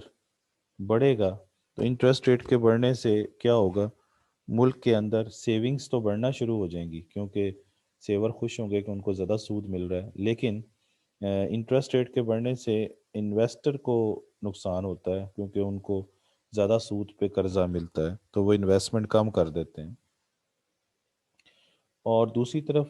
بڑھے گا تو انٹرسٹ ریٹ کے بڑھنے سے کیا ہوگا، ملک کے اندر سیونگز تو بڑھنا شروع ہو جائیں گی، کیونکہ سیور خوش ہوں گے کہ ان کو زیادہ سود مل رہا ہے. لیکن انٹرسٹ ریٹ کے بڑھنے سے انویسٹر کو نقصان ہوتا ہے، کیونکہ ان کو زیادہ سود پہ قرضہ ملتا ہے تو وہ انویسٹمنٹ کم کر دیتے ہیں. اور دوسری طرف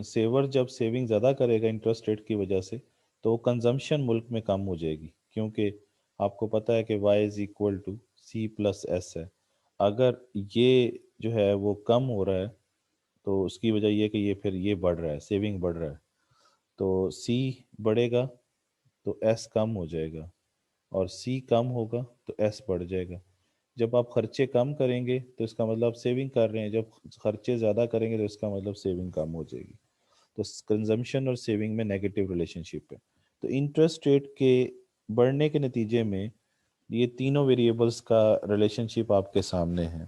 سیور جب سیونگ زیادہ کرے گا انٹرسٹ ریٹ کی وجہ سے، تو کنزمپشن ملک میں کم ہو جائے گی، کیونکہ آپ کو پتہ ہے کہ Y is equal to C plus S ہے. اگر یہ جو ہے وہ کم ہو رہا ہے تو اس کی وجہ یہ کہ یہ پھر یہ بڑھ رہا ہے، سیونگ بڑھ رہا ہے. تو سی بڑھے گا تو ایس کم ہو جائے گا، اور سی کم ہوگا تو ایس بڑھ جائے گا۔ جب آپ خرچے کم کریں گے تو اس کا مطلب سیونگ کر رہے ہیں، جب خرچے زیادہ کریں گے تو اس کا مطلب سیونگ کم ہو جائے گی۔ تو کنزمپشن اور سیونگ میں نیگیٹو ریلیشن شپ ہے۔ تو انٹرسٹ ریٹ کے بڑھنے کے نتیجے میں یہ تینوں ویریبلس کا ریلیشن شپ آپ کے سامنے ہے۔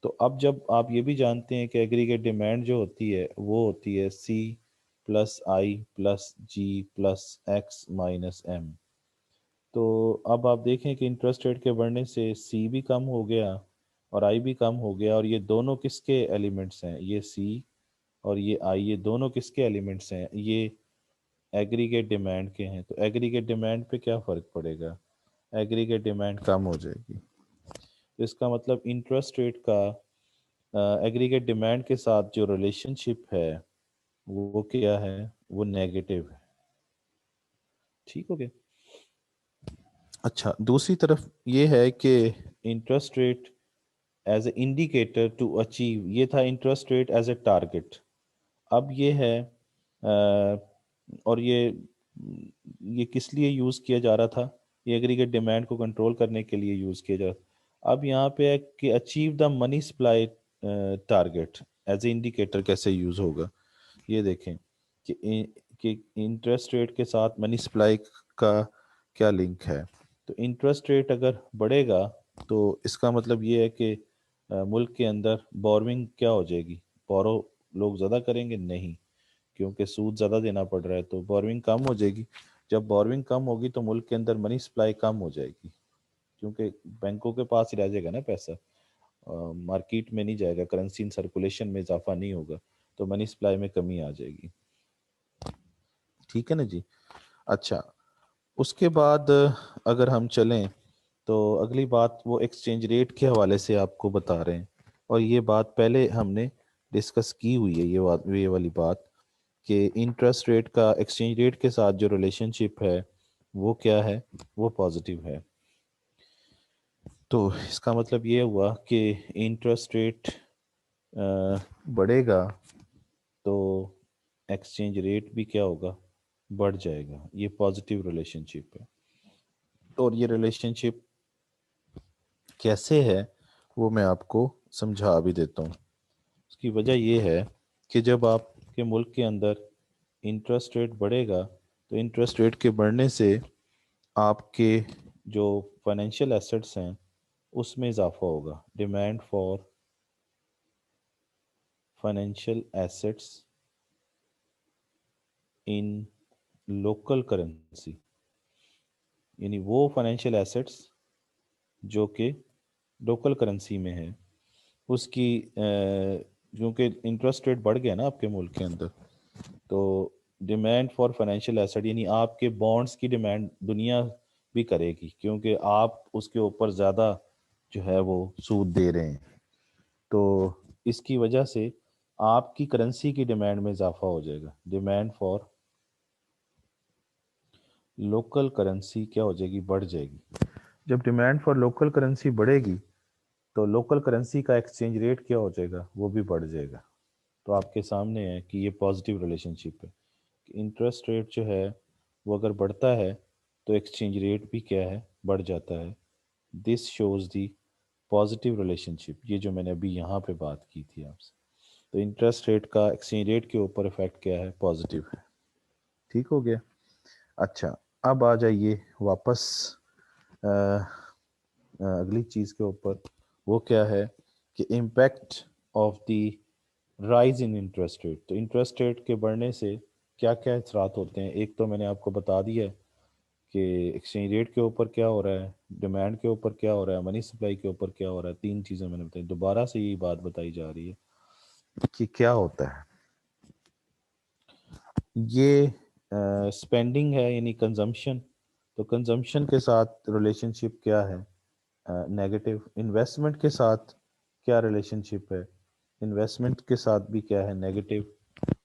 تو اب جب آپ یہ بھی جانتے ہیں کہ ایگریگیٹ ڈیمانڈ جو ہوتی ہے وہ ہوتی ہے C plus I plus G plus x minus M, تو اب آپ دیکھیں کہ انٹرسٹ ریٹ کے بڑھنے سے سی بھی کم ہو گیا اور آئی بھی کم ہو گیا، اور یہ دونوں کس کے ایلیمنٹس ہیں؟ یہ سی اور یہ آئی، یہ دونوں کس کے ایلیمنٹس ہیں؟ یہ ایگریگیٹ ڈیمانڈ کے ہیں۔ تو ایگریگیٹ ڈیمانڈ پہ کیا فرق پڑے گا؟ ایگریگیٹ ڈیمانڈ کم ہو جائے گی۔ تو اس کا مطلب انٹرسٹ ریٹ کا ایگریگیٹ ڈیمانڈ کے ساتھ جو ریلیشن شپ ہے وہ کیا ہے؟ وہ نیگیٹو ہے۔ ٹھیک ہو گیا؟ اچھا، دوسری طرف یہ ہے کہ interest rate as a indicator to achieve, یہ تھا interest rate as a target. اب یہ ہے اور یہ کس لیے یوز کیا جا رہا تھا؟ یہ ایگریگیٹ ڈیمانڈ کو کنٹرول کرنے کے لیے یوز کیا جا رہا تھا۔ اب یہاں پہ ہے کہ achieve the money supply target as a indicator کیسے یوز ہوگا؟ یہ دیکھیں کہ انٹرسٹ ریٹ کے ساتھ منی سپلائی کا کیا لنک ہے۔ تو انٹرسٹ ریٹ اگر بڑھے گا تو اس کا مطلب یہ ہے کہ ملک کے اندر بوروئنگ کیا ہو جائے گی؟ بورو لوگ زیادہ کریں گے؟ نہیں، کیونکہ سود زیادہ دینا پڑ رہا ہے تو بوروئنگ کم ہو جائے گی۔ جب بوروئنگ کم ہوگی تو ملک کے اندر منی سپلائی کم ہو جائے گی، کیونکہ بینکوں کے پاس ہی رہ جائے گا نا پیسہ، مارکیٹ میں نہیں جائے گا، کرنسی ان سرکولیشن میں اضافہ نہیں ہوگا، تو منی سپلائی میں کمی آ جائے گی۔ ٹھیک ہے نا جی؟ اچھا، اس کے بعد اگر ہم چلیں تو اگلی بات وہ ایکسچینج ریٹ کے حوالے سے آپ کو بتا رہے ہیں، اور یہ بات پہلے ہم نے ڈسکس کی ہوئی ہے، یہ والی بات کہ انٹرسٹ ریٹ کا ایکسچینج ریٹ کے ساتھ جو ریلیشن شپ ہے وہ کیا ہے؟ وہ پازیٹیو ہے۔ تو اس کا مطلب یہ ہوا کہ انٹرسٹ ریٹ بڑھے گا تو ایکسچینج ریٹ بھی کیا ہوگا؟ بڑھ جائے گا۔ یہ پازیٹیو ریلیشن شپ ہے۔ اور یہ ریلیشن شپ کیسے ہے وہ میں آپ کو سمجھا بھی دیتا ہوں۔ اس کی وجہ یہ ہے کہ جب آپ کے ملک کے اندر انٹرسٹ ریٹ بڑھے گا تو انٹرسٹ ریٹ کے بڑھنے سے آپ کے جو فائنینشیل ایسٹس ہیں اس میں اضافہ ہوگا۔ Demand for financial assets in local currency, یعنی وہ فائنینشیل ایسٹس جو کہ لوکل کرنسی میں ہے، اس کی کیونکہ انٹرسٹ ریٹ بڑھ گیا نا آپ کے ملک کے اندر، تو ڈیمانڈ فار فائنینشیل ایسٹ یعنی آپ کے بانڈس کی ڈیمانڈ دنیا بھی کرے گی، کیونکہ آپ اس کے اوپر زیادہ جو ہے وہ سود دے رہے ہیں، تو اس کی وجہ سے آپ کی کرنسی کی ڈیمانڈ میں اضافہ ہو جائے گا۔ ڈیمانڈ فار لوکل کرنسی کیا ہو جائے گی؟ بڑھ جائے گی۔ جب ڈیمانڈ فار لوکل کرنسی بڑھے گی تو لوکل کرنسی کا ایکسچینج ریٹ کیا ہو جائے گا؟ وہ بھی بڑھ جائے گا۔ تو آپ کے سامنے ہے کہ یہ پازیٹیو ریلیشن شپ ہے کہ انٹرسٹ ریٹ جو ہے وہ اگر بڑھتا ہے تو ایکسچینج ریٹ بھی کیا ہے؟ بڑھ جاتا ہے۔ This shows the positive relationship, یہ جو میں نے ابھی یہاں پہ بات کی تھی آپ سے۔ تو انٹرسٹ ریٹ کا ایکسچینج ریٹ کے اوپر افیکٹ کیا ہے؟ پازیٹیو ہے۔ ٹھیک ہو گیا؟ اچھا، اب آ جائیے واپس اگلی چیز کے اوپر، وہ کیا ہے کہ impact of the rise in interest rate. تو انٹرسٹ ریٹ کے بڑھنے سے کیا کیا اثرات ہوتے ہیں؟ ایک تو میں نے آپ کو بتا دیا ہے کہ ایکسچینج ریٹ کے اوپر کیا ہو رہا ہے، ڈیمانڈ کے اوپر کیا ہو رہا ہے، منی سپلائی کے اوپر کیا ہو رہا ہے۔ تین چیزیں میں نے بتائی، دوبارہ سے یہی بات بتائی جا رہی ہے کہ کیا ہوتا ہے۔ یہ اسپینڈنگ ہے یعنی کنزمپشن، تو کنزمپشن کے ساتھ ریلیشن شپ کیا ہے؟ نیگیٹو۔ انویسٹمنٹ کے ساتھ کیا ریلیشن شپ ہے؟ انویسٹمنٹ کے ساتھ بھی کیا ہے؟ نیگیٹو۔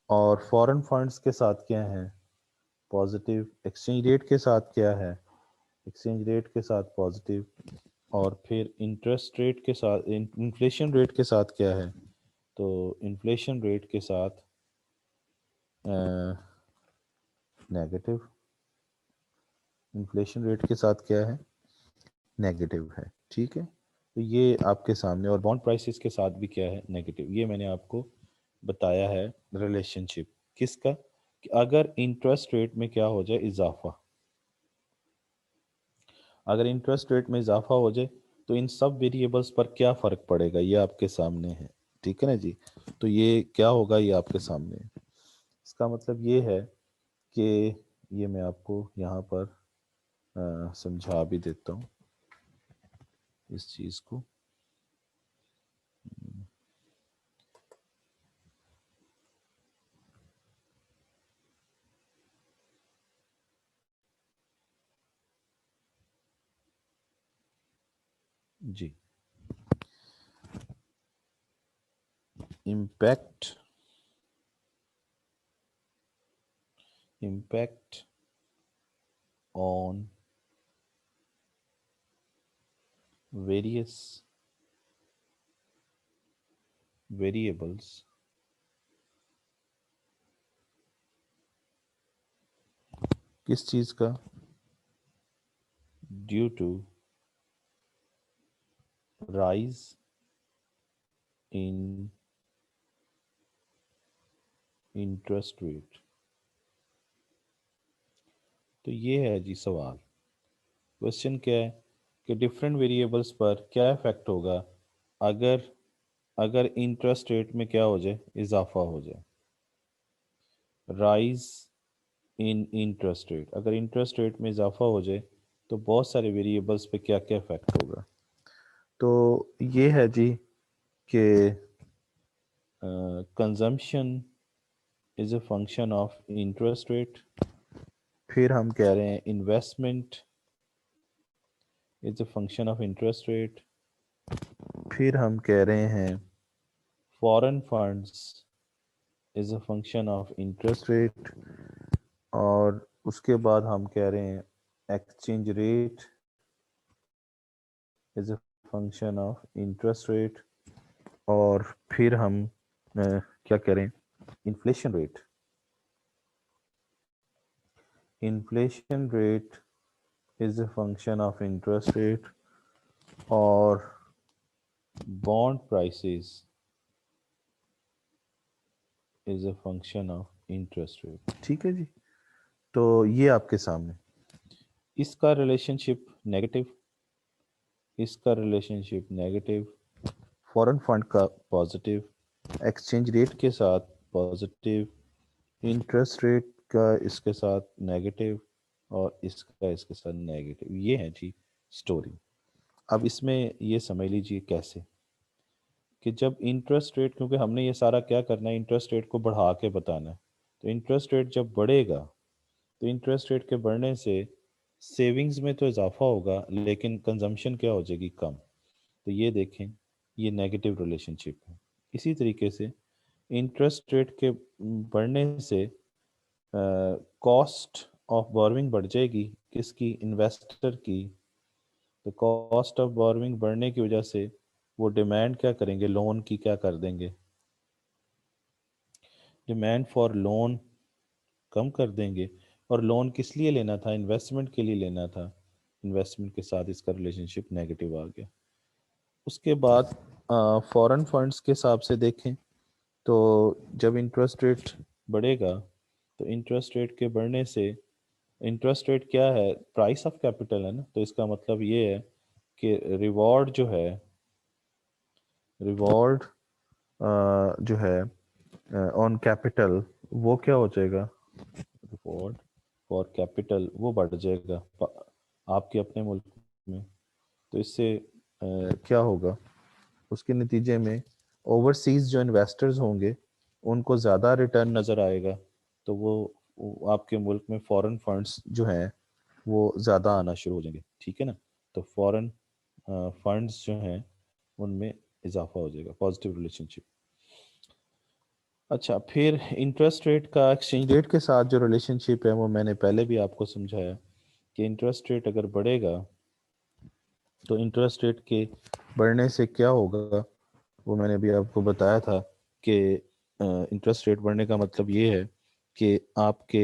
اور فورن فنڈز کے ساتھ کیا ہے؟ پازیٹیو۔ ایکسچینج ریٹ کے ساتھ کیا ہے؟ ایکسچینج ریٹ کے ساتھ پازیٹیو۔ اور پھر انٹرسٹ ریٹ کے ساتھ، انفلیشن ریٹ کے ساتھ کیا ہے؟ تو انفلیشن ریٹ کے ساتھ نیگیٹو، انفلیشن ریٹ کے ساتھ کیا ہے؟ نیگیٹو ہے، ٹھیک ہے. تو یہ آپ کے سامنے، اور بانڈ پرائسز کے ساتھ بھی کیا ہے؟ نیگیٹو. یہ میں نے آپ کو بتایا ہے ریلیشن شپ کس کا، کہ اگر انٹرسٹ ریٹ میں کیا ہو جائے؟ اضافہ. اگر انٹرسٹ ریٹ میں اضافہ ہو جائے تو ان سب ویریبلس پر کیا فرق پڑے گا؟ یہ آپ کے سامنے ہے، ٹھیک ہے نا جی. تو یہ کیا ہوگا؟ یہ آپ کے سامنے ہے. اس کا مطلب یہ ہے کہ یہ میں آپ کو یہاں پر سمجھا بھی دیتا ہوں اس چیز کو. جی، impact on various variables کس چیز کا؟ Due to rise in interest rate. تو یہ ہے جی سوال. کوشچن کیا ہے کہ ڈفرینٹ ویریبلس پر کیا افیکٹ ہوگا اگر انٹرسٹ ریٹ میں کیا ہو جائے؟ اضافہ ہو جائے. رائز ان انٹرسٹ ریٹ، اگر انٹرسٹ ریٹ میں اضافہ ہو جائے تو بہت سارے ویریبلس پہ کیا کیا افیکٹ ہوگا. تو یہ ہے جی کہ consumption is a function of interest rate. پھر ہم کہہ رہے ہیں investment is a function of interest rate. پھر ہم کہہ رہے ہیں foreign funds is a function of interest rate. اور اس کے بعد ہم کہہ رہے ہیں exchange rate is a function of interest rate. اور پھر ہم کیا کہہ رہے ہیں؟ Inflation rate. Inflation rate is a function of interest rate. اور bond prices is a function of interest rate. ٹھیک ہے جی. تو یہ آپ کے سامنے اس کا ریلیشن شپ نیگیٹو، اس کا ریلیشن شپ نیگیٹو، فورن فنڈ کا پازیٹیو، ایکسچینج ریٹ کے ساتھ پازیٹیو، انٹرسٹ ریٹ کا اس کے ساتھ نیگیٹو، اور اس کا اس کے ساتھ نیگیٹو. یہ ہے جی سٹوری. اب اس میں یہ سمجھ لیجیے کیسے کہ جب انٹرسٹ ریٹ، کیونکہ ہم نے یہ سارا کیا کرنا ہے؟ انٹرسٹ ریٹ کو بڑھا کے بتانا ہے. تو انٹرسٹ ریٹ جب بڑھے گا تو انٹرسٹ ریٹ کے بڑھنے سے سیونگز میں تو اضافہ ہوگا لیکن کنزمپشن کیا ہو جائے گی؟ کم. تو یہ دیکھیں یہ نیگیٹو ریلیشن شپ ہے. اسی طریقے سے انٹرسٹ ریٹ کے بڑھنے سے کاسٹ آف بورونگ بڑھ جائے گی. کس کی؟ انویسٹر کی. تو کاسٹ آف بورونگ بڑھنے کی وجہ سے وہ ڈیمانڈ کیا کریں گے؟ لون کی کیا کر دیں گے؟ ڈیمانڈ فار لون کم کر دیں گے. اور لون کس لیے لینا تھا؟ انویسٹمنٹ کے لیے لینا تھا. انویسٹمنٹ کے ساتھ اس کا ریلیشن شپ نیگیٹو آ گیا. اس کے بعد فورن فنڈس کے حساب سے دیکھیں تو جب انٹرسٹ ریٹ بڑھے گا تو انٹرسٹ ریٹ کے بڑھنے سے، انٹرسٹ ریٹ کیا ہے؟ پرائس آف کیپٹل ہے نا. تو اس کا مطلب یہ ہے کہ ریوارڈ جو ہے، ریوارڈ جو ہے آن کیپٹل وہ کیا ہو جائے گا؟ ریوارڈ فار کیپٹل وہ بڑھ جائے گا آپ کے اپنے ملک میں. تو اس سے کیا ہوگا؟ اس کے نتیجے میں اوورسیز جو انویسٹرز ہوں گے ان کو زیادہ ریٹرن نظر آئے گا. تو وہ آپ کے ملک میں فورن فنڈس جو ہیں وہ زیادہ آنا شروع ہو جائیں گے. ٹھیک ہے نا. تو فورن فنڈس جو ہیں ان میں اضافہ ہو جائے گا. پازیٹیو ریلیشن شپ. اچھا، پھر انٹرسٹ ریٹ کا ایکسچینج ریٹ کے ساتھ جو ریلیشن شپ ہے وہ میں نے پہلے بھی آپ کو سمجھایا کہ انٹرسٹ ریٹ اگر بڑھے گا تو انٹرسٹ ریٹ کے بڑھنے سے کیا ہوگا؟ وہ میں نے بھی آپ کو بتایا تھا کہ انٹرسٹ ریٹ بڑھنے کا مطلب یہ ہے کہ آپ کے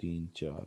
3 4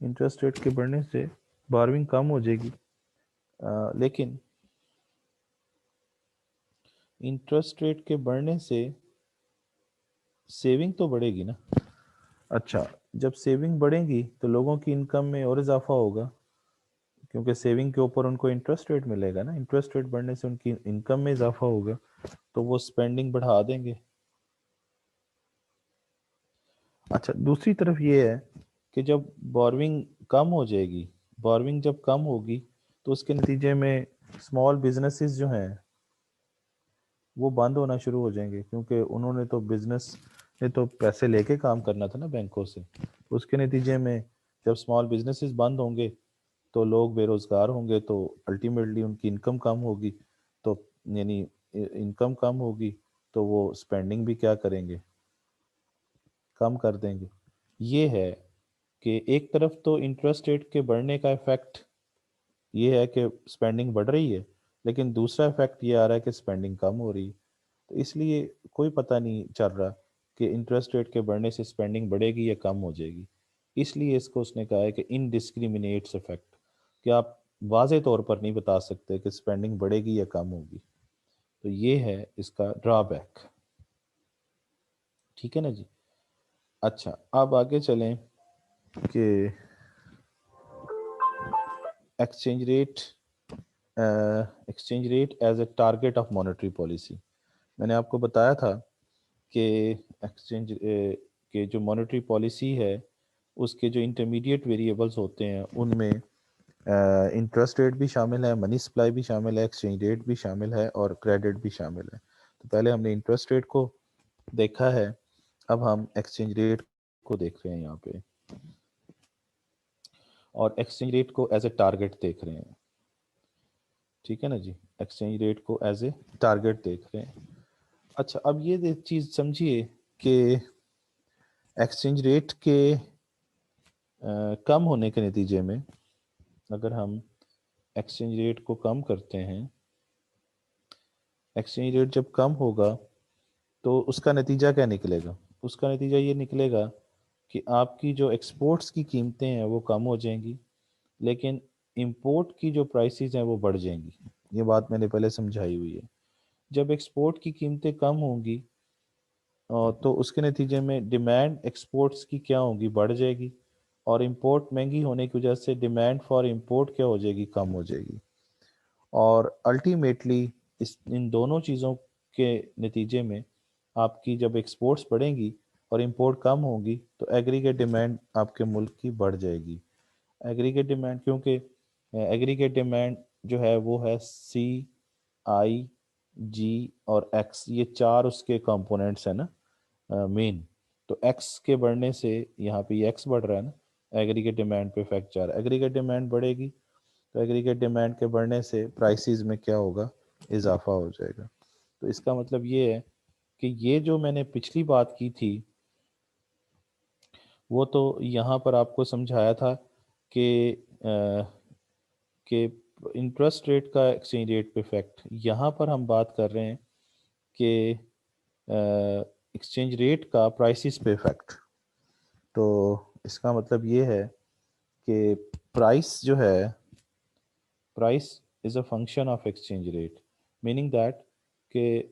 انٹرسٹ ریٹ کے بڑھنے سے بارونگ کم ہو جائے گی، لیکن انٹرسٹ ریٹ کے بڑھنے سے سیونگ تو بڑھے گی نا. اچھا، جب سیونگ بڑھے گی تو لوگوں کی انکم میں اور اضافہ ہوگا، کیونکہ سیونگ کے اوپر ان کو انٹرسٹ ریٹ ملے گا نا. انٹرسٹ ریٹ بڑھنے سے ان کی انکم میں اضافہ ہوگا تو وہ سپینڈنگ بڑھا دیں گے. اچھا، دوسری طرف یہ ہے کہ جب بورونگ کم ہو جائے گی، بورونگ جب کم ہوگی تو اس کے نتیجے میں اسمال بزنسز جو ہیں وہ بند ہونا شروع ہو جائیں گے، کیونکہ انہوں نے تو بزنس نے تو پیسے لے کے کام کرنا تھا نا بینکوں سے. اس کے نتیجے میں جب اسمال بزنسز بند ہوں گے تو لوگ بے روزگار ہوں گے، تو الٹیمیٹلی ان کی انکم کم ہوگی، تو یعنی انکم کم ہوگی تو وہ اسپینڈنگ بھی کیا کریں گے، کم کر دیں گے. یہ ہے کہ ایک طرف تو انٹرسٹ ریٹ کے بڑھنے کا افیکٹ یہ ہے کہ اسپینڈنگ بڑھ رہی ہے، لیکن دوسرا افیکٹ یہ آ رہا ہے کہ اسپینڈنگ کم ہو رہی ہے. تو اس لیے کوئی پتہ نہیں چل رہا کہ انٹرسٹ ریٹ کے بڑھنے سے اسپینڈنگ بڑھے گی یا کم ہو جائے گی. اس لیے اس کو اس نے کہا ہے کہ انڈسکریمنیٹس افیکٹ، کہ آپ واضح طور پر نہیں بتا سکتے کہ اسپینڈنگ بڑھے گی یا کم ہوگی. تو یہ ہے اس کا ڈرا بیک. ٹھیک ہے نا جی. اچھا، اب آگے چلیں کہ exchange rate as a target of monetary policy. میں نے آپ کو بتایا تھا کہ ایکسچینج کے جو مانیٹری پالیسی ہے اس کے جو انٹرمیڈیٹ ویریبلس ہوتے ہیں ان میں انٹرسٹ ریٹ بھی شامل ہے، منی سپلائی بھی شامل ہے، ایکسچینج ریٹ بھی شامل ہے اور کریڈٹ بھی شامل ہے. تو پہلے ہم نے انٹرسٹ ریٹ کو دیکھا ہے، اب ہم ایکسچینج ریٹ کو دیکھ رہے ہیں یہاں پہ، اور ایکسچینج ریٹ کو ایز اے ٹارگیٹ دیکھ رہے ہیں. ٹھیک ہے نا جی، ایکسچینج ریٹ کو ایز اے ٹارگیٹ دیکھ رہے ہیں. اچھا، اب یہ چیز سمجھیے کہ ایکسچینج ریٹ کے کم ہونے کے نتیجے میں اگر ہم ایکسچینج ریٹ کو کم کرتے ہیں، ایکسچینج ریٹ جب کم ہوگا تو اس کا نتیجہ کیا نکلے گا؟ اس کا نتیجہ یہ نکلے گا کہ آپ کی جو ایکسپورٹس کی قیمتیں ہیں وہ کم ہو جائیں گی، لیکن امپورٹ کی جو پرائسز ہیں وہ بڑھ جائیں گی. یہ بات میں نے پہلے سمجھائی ہوئی ہے. جب ایکسپورٹ کی قیمتیں کم ہوں گی تو اس کے نتیجے میں ڈیمانڈ ایکسپورٹس کی کیا ہوگی، بڑھ جائے گی، اور امپورٹ مہنگی ہونے کی وجہ سے ڈیمانڈ فار امپورٹ کیا ہو جائے گی، کم ہو جائے گی. اور الٹیمیٹلی ان دونوں چیزوں کے نتیجے میں آپ کی جب ایکسپورٹس بڑھیں گی اور امپورٹ کم ہوگی تو ایگریگیٹ ڈیمانڈ آپ کے ملک کی بڑھ جائے گی. ایگریگیٹ ڈیمانڈ، کیونکہ ایگریگیٹ ڈیمانڈ جو ہے وہ ہے سی، آئی، جی اور ایکس، یہ چار اس کے کمپوننٹس ہیں نا مین. تو ایکس کے بڑھنے سے یہاں پہ یہ ایکس بڑھ رہا ہے نا، ایگریگیٹ ڈیمانڈ پہ افیکٹ جا رہا ہے. ایگریگیٹ ڈیمانڈ بڑھے گی تو ایگریگیٹ ڈیمانڈ کے بڑھنے سے پرائسز میں کیا ہوگا، اضافہ ہو جائے گا. تو اس کا مطلب یہ ہے کہ یہ جو میں نے پچھلی بات کی تھی وہ تو یہاں پر آپ کو سمجھایا تھا کہ انٹرسٹ ریٹ کا ایکسچینج ریٹ پہ افیکٹ. یہاں پر ہم بات کر رہے ہیں کہ ایکسچینج ریٹ کا پرائسز پہ افیکٹ. تو اس کا مطلب یہ ہے کہ پرائس جو ہے، price is a function of exchange rate, meaning that کہ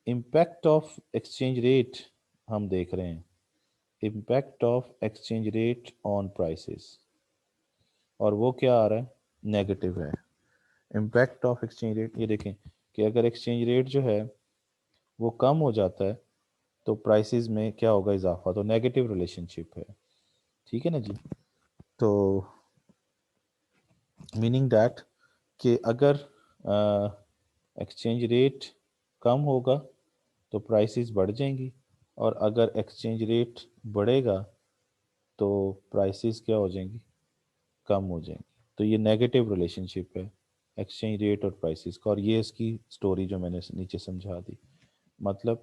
امپیکٹ آف ایکسچینج ریٹ ہم دیکھ رہے ہیں، impact of exchange rate on prices, اور وہ کیا آ رہا ہے، نیگیٹو ہے. امپیکٹ آف ایکسچینج ریٹ، یہ دیکھیں کہ اگر ایکسچینج ریٹ جو ہے وہ کم ہو جاتا ہے تو پرائسز میں کیا ہوگا، اضافہ. تو نیگیٹو ریلیشن شپ ہے. ٹھیک ہے نا جی. تو میننگ دیٹ کہ اگر ایکسچینج ریٹ کم ہوگا تو پرائسز بڑھ جائیں گی، اور اگر ایکسچینج ریٹ بڑھے گا تو پرائسز کیا ہو جائیں گی، کم ہو جائیں گی. تو یہ نیگیٹو ریلیشن شپ ہے ایکسچینج ریٹ اور پرائسز کا. اور یہ اس کی سٹوری جو میں نے نیچے سمجھا دی. مطلب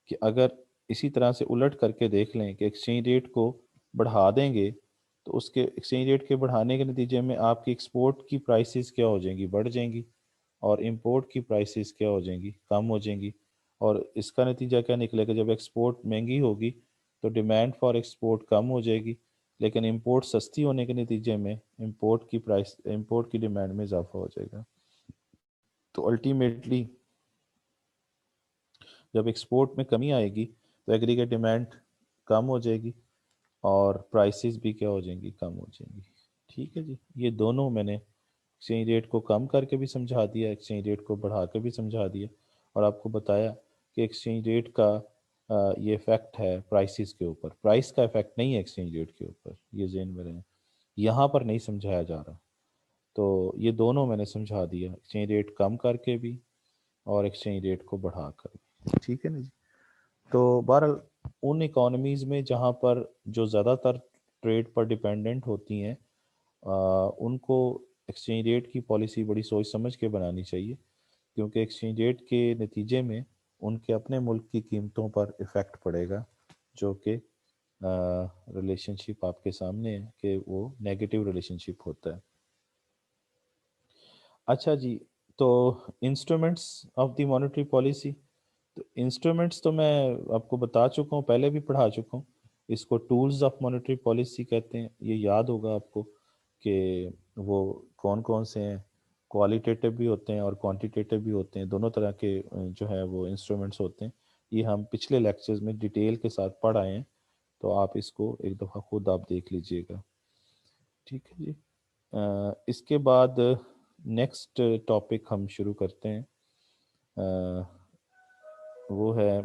کہ اگر اسی طرح سے الٹ کر کے دیکھ لیں کہ ایکسچینج ریٹ کو بڑھا دیں گے تو اس کے ایکسچینج ریٹ کے بڑھانے کے نتیجے میں آپ کی ایکسپورٹ کی پرائسز کیا ہو جائیں گی، بڑھ جائیں گی، اور امپورٹ کی پرائسز کیا ہو جائیں گی، کم ہو جائیں گی. اور اس کا نتیجہ کیا نکلے گا، جب ایکسپورٹ مہنگی ہوگی تو ڈیمانڈ فار ایکسپورٹ کم ہو جائے گی، لیکن امپورٹ سستی ہونے کے نتیجے میں امپورٹ کی ڈیمانڈ میں اضافہ ہو جائے گا. تو الٹیمیٹلی جب ایکسپورٹ میں کمی آئے گی تو ایگریگیٹ ڈیمانڈ کم ہو جائے گی اور پرائسز بھی کیا ہو جائیں گی, کم ہو جائیں گی. ٹھیک ہے جی, یہ دونوں میں نے ایکسچینج ریٹ کو کم کر کے بھی سمجھا دیا, ایکسچینج ریٹ کو بڑھا کے بھی سمجھا دیا, اور آپ کو بتایا کہ ایکسچینج ریٹ کا یہ افیکٹ ہے پرائسز کے اوپر, پرائس کا افیکٹ نہیں ہے ایکسچینج ریٹ کے اوپر. یہ ذہن میں رہیں, یہاں پر نہیں سمجھایا جا رہا. تو یہ دونوں میں نے سمجھا دیا, ایکسچینج ریٹ کم کر کے بھی اور ایکسچینج ریٹ کو بڑھا کر بھی. ٹھیک ہے نا جی. تو بہرحال ان اکانومیز میں جہاں پر جو زیادہ تر ٹریڈ پر ڈیپینڈنٹ ہوتی ہیں ان کو ایکسچینج ریٹ کی پالیسی بڑی سوچ سمجھ کے بنانی چاہیے, کیونکہ ایکسچینج ریٹ کے نتیجے میں ان کے اپنے ملک کی قیمتوں پر افیکٹ پڑے گا, جو کہ ریلیشن شپ آپ کے سامنے ہے کہ وہ نیگیٹو ریلیشن شپ ہوتا ہے. اچھا جی, تو instruments of the monetary policy, تو انسٹرومنٹس تو میں آپ کو بتا چکا ہوں, پہلے بھی پڑھا چکا ہوں. اس کو ٹولز آف مانیٹری پالیسی کہتے ہیں. یہ یاد ہوگا آپ کو کہ وہ کون کون سے ہیں, کوالیٹیٹیو بھی ہوتے ہیں اور کوانٹیٹیو بھی ہوتے ہیں, دونوں طرح کے جو ہے وہ انسٹرومنٹس ہوتے ہیں. یہ ہم پچھلے لیکچرز میں ڈیٹیل کے ساتھ پڑھ آئے ہیں, تو آپ اس کو ایک دفعہ خود آپ دیکھ لیجئے گا. ٹھیک ہے جی. اس کے بعد نیکسٹ ٹاپک ہم شروع کرتے ہیں, وہ ہے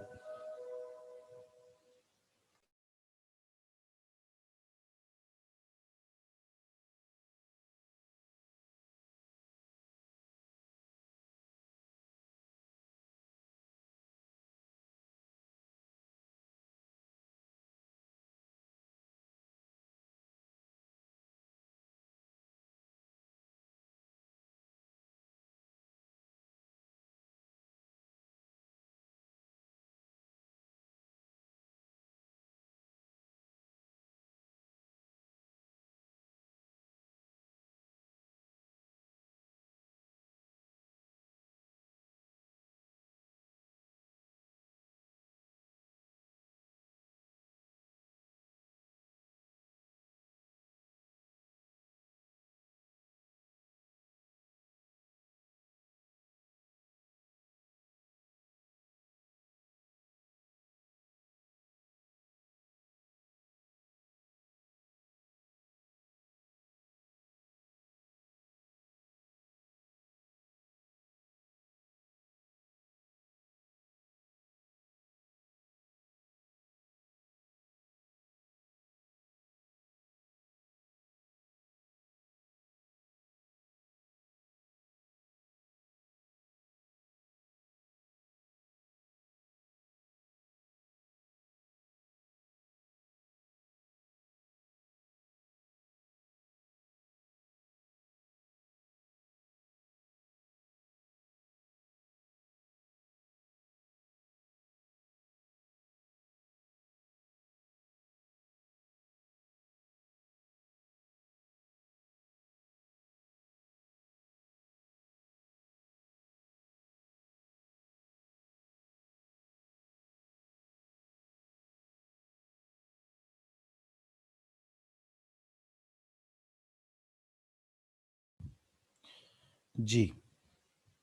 جی.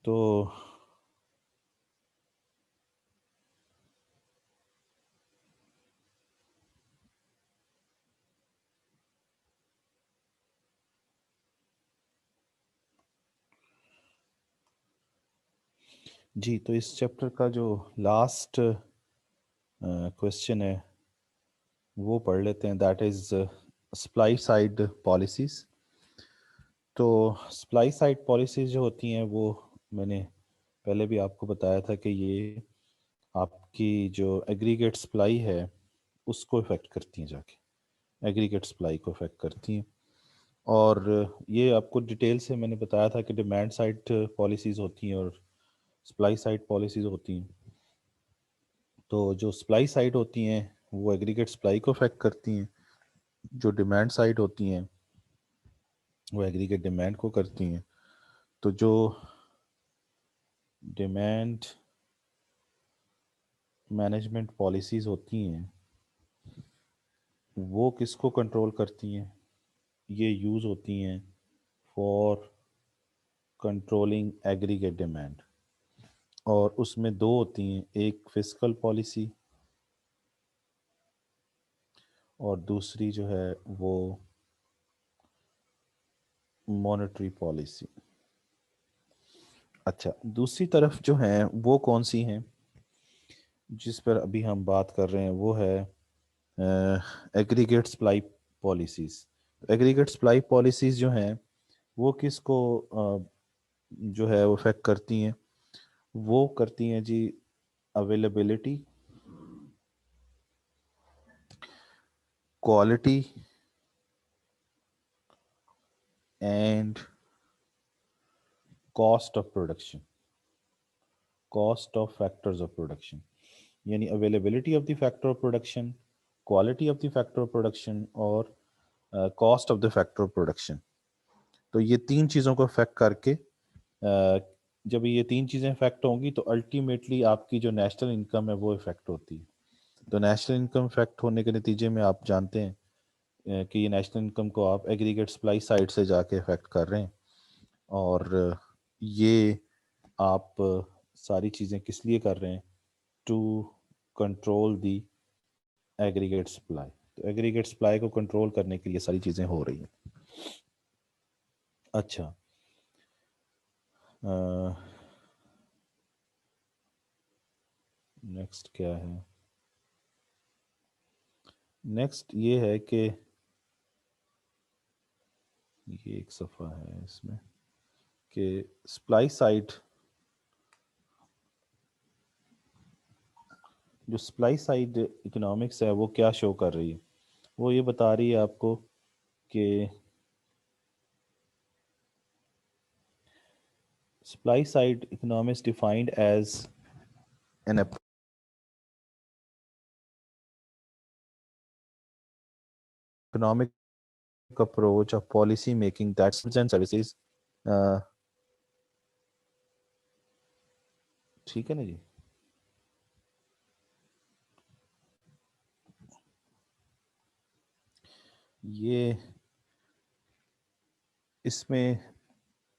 تو جی, تو اس چیپٹر کا جو لاسٹ کوشچن ہے وہ پڑھ لیتے ہیں, that is supply side policies. تو سپلائی سائڈ پالیسیز جو ہوتی ہیں وہ میں نے پہلے بھی آپ کو بتایا تھا کہ یہ آپ کی جو ایگریگیٹ سپلائی ہے اس کو افیکٹ کرتی ہیں, جا کے ایگریگیٹ سپلائی کو افیکٹ کرتی ہیں. اور یہ آپ کو ڈیٹیل سے میں نے بتایا تھا کہ ڈیمانڈ سائڈ پالیسیز ہوتی ہیں اور سپلائی سائڈ پالیسیز ہوتی ہیں. تو جو سپلائی سائڈ ہوتی ہیں وہ ایگریگیٹ سپلائی کو افیکٹ کرتی ہیں, جو ڈیمانڈ سائڈ ہوتی ہیں وہ ایگریگیٹ ڈیمانڈ کو کرتی ہیں. تو جو ڈیمانڈ مینجمنٹ پالیسیز ہوتی ہیں وہ کس کو کنٹرول کرتی ہیں؟ یہ یوز ہوتی ہیں فار کنٹرولنگ ایگریگیٹ ڈیمانڈ، اور اس میں دو ہوتی ہیں، ایک فسکل پالیسی اور دوسری جو ہے وہ مانیٹری پالیسی۔ اچھا، دوسری طرف جو ہیں وہ کون سی ہیں جس پر ابھی ہم بات کر رہے ہیں؟ وہ ہے aggregate supply policies. Aggregate supply policies جو ہیں وہ کس کو جو ہے وہ افیکٹ کرتی ہیں؟ وہ کرتی ہیں جی availability, quality and cost of production, cost of factors of production, یعنی availability of the factor of production, quality of the factor of production اور cost of the factor of production. تو یہ تین چیزوں کو افیکٹ کر کے جب یہ تین چیزیں افیکٹ ہوں گی تو الٹیمیٹلی آپ کی جو نیشنل انکم ہے وہ افیکٹ ہوتی ہے۔ تو نیشنل انکم افیکٹ ہونے کے نتیجے میں آپ جانتے ہیں کہ یہ نیشنل انکم کو آپ ایگریگیٹ سپلائی سائڈ سے جا کے افیکٹ کر رہے ہیں، اور یہ آپ ساری چیزیں کس لیے کر رہے ہیں؟ To control the aggregate supply. تو ایگریگیٹ سپلائی کو کنٹرول کرنے کے لیے ساری چیزیں ہو رہی ہیں۔ اچھا، نیکسٹ کیا ہے؟ نیکسٹ یہ ہے کہ یہ ایک صفحہ ہے اس میں کہ سپلائی سائڈ، جو سپلائی سائڈ اکنامکس ہے وہ کیا شو کر رہی ہے؟ وہ یہ بتا رہی ہے آپ کو کہ supply side economics defined as an economic approach of policy making that goods and services ٹھیک ہے نا جی؟ یہ اس میں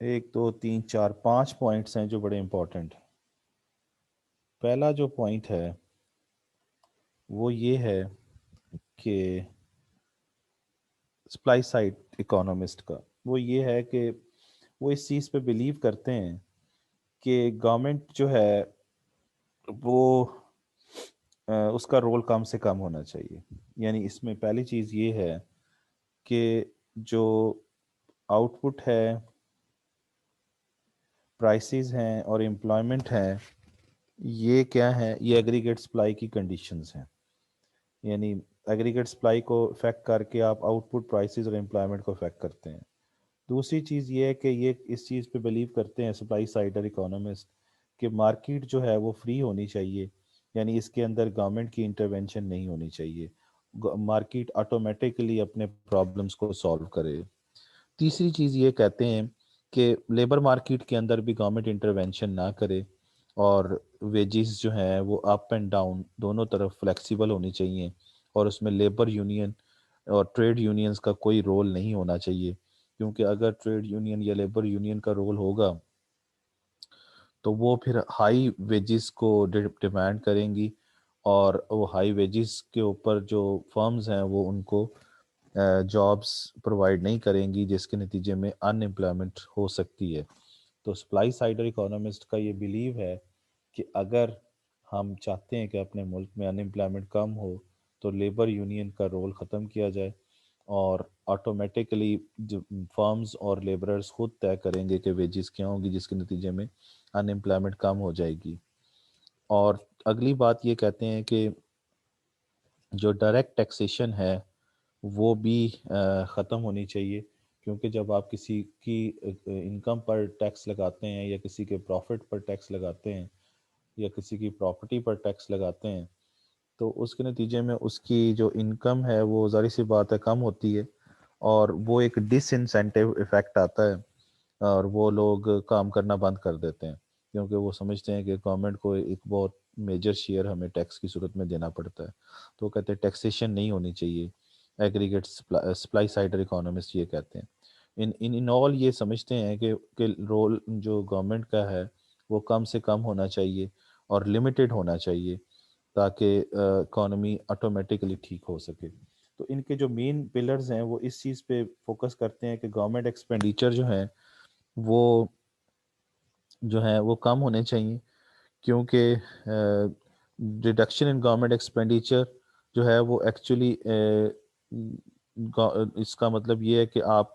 1 2 3 4 5 پوائنٹس ہیں جو بڑے امپورٹنٹ ہیں۔ پہلا جو پوائنٹ ہے وہ یہ ہے کہ سپلائی سائڈ اکانومسٹ کا وہ یہ ہے کہ وہ اس چیز پہ بلیو کرتے ہیں کہ گورنمنٹ جو ہے وہ اس کا رول کم سے کم ہونا چاہیے۔ یعنی اس میں پہلی چیز یہ ہے کہ جو آؤٹ پٹ ہے، پرائسز ہیں اور امپلائمنٹ ہے، یہ کیا ہے؟ یہ ایگریگیٹ سپلائی کی کنڈیشنز ہیں۔ یعنی ایگریگیٹ سپلائی کو افیکٹ کر کے آپ آؤٹ پٹ، پرائسز اور امپلائمنٹ کو افیکٹ کرتے ہیں۔ دوسری چیز یہ ہے کہ یہ اس چیز پہ بلیو کرتے ہیں سپلائی سائڈر اکانومسٹ کہ مارکیٹ جو ہے وہ فری ہونی چاہیے، یعنی اس کے اندر گورنمنٹ کی انٹرونشن نہیں ہونی چاہیے، مارکیٹ آٹومیٹکلی اپنے پرابلمس کو سالو کرے۔ تیسری چیز یہ کہتے ہیں کہ لیبر مارکیٹ کے اندر بھی گورنمنٹ انٹرونشن نہ کرے، اور ویجز جو ہیں وہ اپ اینڈ ڈاؤن دونوں طرف فلیکسیبل ہونی چاہیے، اور اس میں لیبر یونین اور ٹریڈ یونینز کا کوئی رول نہیں ہونا چاہیے، کیونکہ اگر ٹریڈ یونین یا لیبر یونین کا رول ہوگا تو وہ پھر ہائی ویجز کو ڈیمانڈ کریں گی، اور وہ ہائی ویجز کے اوپر جو فرمز ہیں وہ ان کو جابس پرووائڈ نہیں کریں گی، جس کے نتیجے میں ان امپلائمنٹ ہو سکتی ہے۔ تو سپلائی سائڈر اکانومسٹ کا یہ بلیو ہے کہ اگر ہم چاہتے ہیں کہ اپنے ملک میں ان امپلائمنٹ کم ہو تو لیبر یونین کا رول ختم کیا جائے، اور آٹومیٹکلی جو فرمز اور لیبررز خود طے کریں گے کہ ویجز کیا ہوں گی، جس کے نتیجے میں ان امپلائمنٹ کم ہو جائے گی۔ اور اگلی بات یہ کہتے ہیں کہ جو ڈائریکٹ ٹیکسیشن ہے وہ بھی ختم ہونی چاہیے، کیونکہ جب آپ کسی کی انکم پر ٹیکس لگاتے ہیں یا کسی کے پروفٹ پر ٹیکس لگاتے ہیں یا کسی کی پراپرٹی پر ٹیکس لگاتے ہیں تو اس کے نتیجے میں اس کی جو انکم ہے وہ ظاہر سی بات ہے کم ہوتی ہے، اور وہ ایک ڈس انسینٹیو ایفیکٹ آتا ہے، اور وہ لوگ کام کرنا بند کر دیتے ہیں، کیونکہ وہ سمجھتے ہیں کہ گورنمنٹ کو ایک بہت میجر شیئر ہمیں ٹیکس کی صورت میں دینا پڑتا ہے۔ تو وہ کہتے ہیں ٹیکسیشن نہیں ہونی چاہیے، ایگریگیٹ سپلائی سائڈر اکانومسٹ یہ کہتے ہیں. ان آل یہ سمجھتے ہیں کہ رول جو گورنمنٹ کا ہے وہ کم سے کم ہونا چاہیے اور لمیٹڈ ہونا چاہیے تاکہ اکانومی آٹومیٹکلی ٹھیک ہو سکے. تو ان کے جو مین پلرز ہیں وہ اس چیز پہ فوکس کرتے ہیں کہ گورنمنٹ ایکسپینڈیچر جو ہیں وہ کم ہونے چاہیے، کیونکہ ریڈکشن ان گورنمنٹ ایکسپینڈیچر جو ہے وہ ایکچولی اس کا مطلب یہ ہے کہ آپ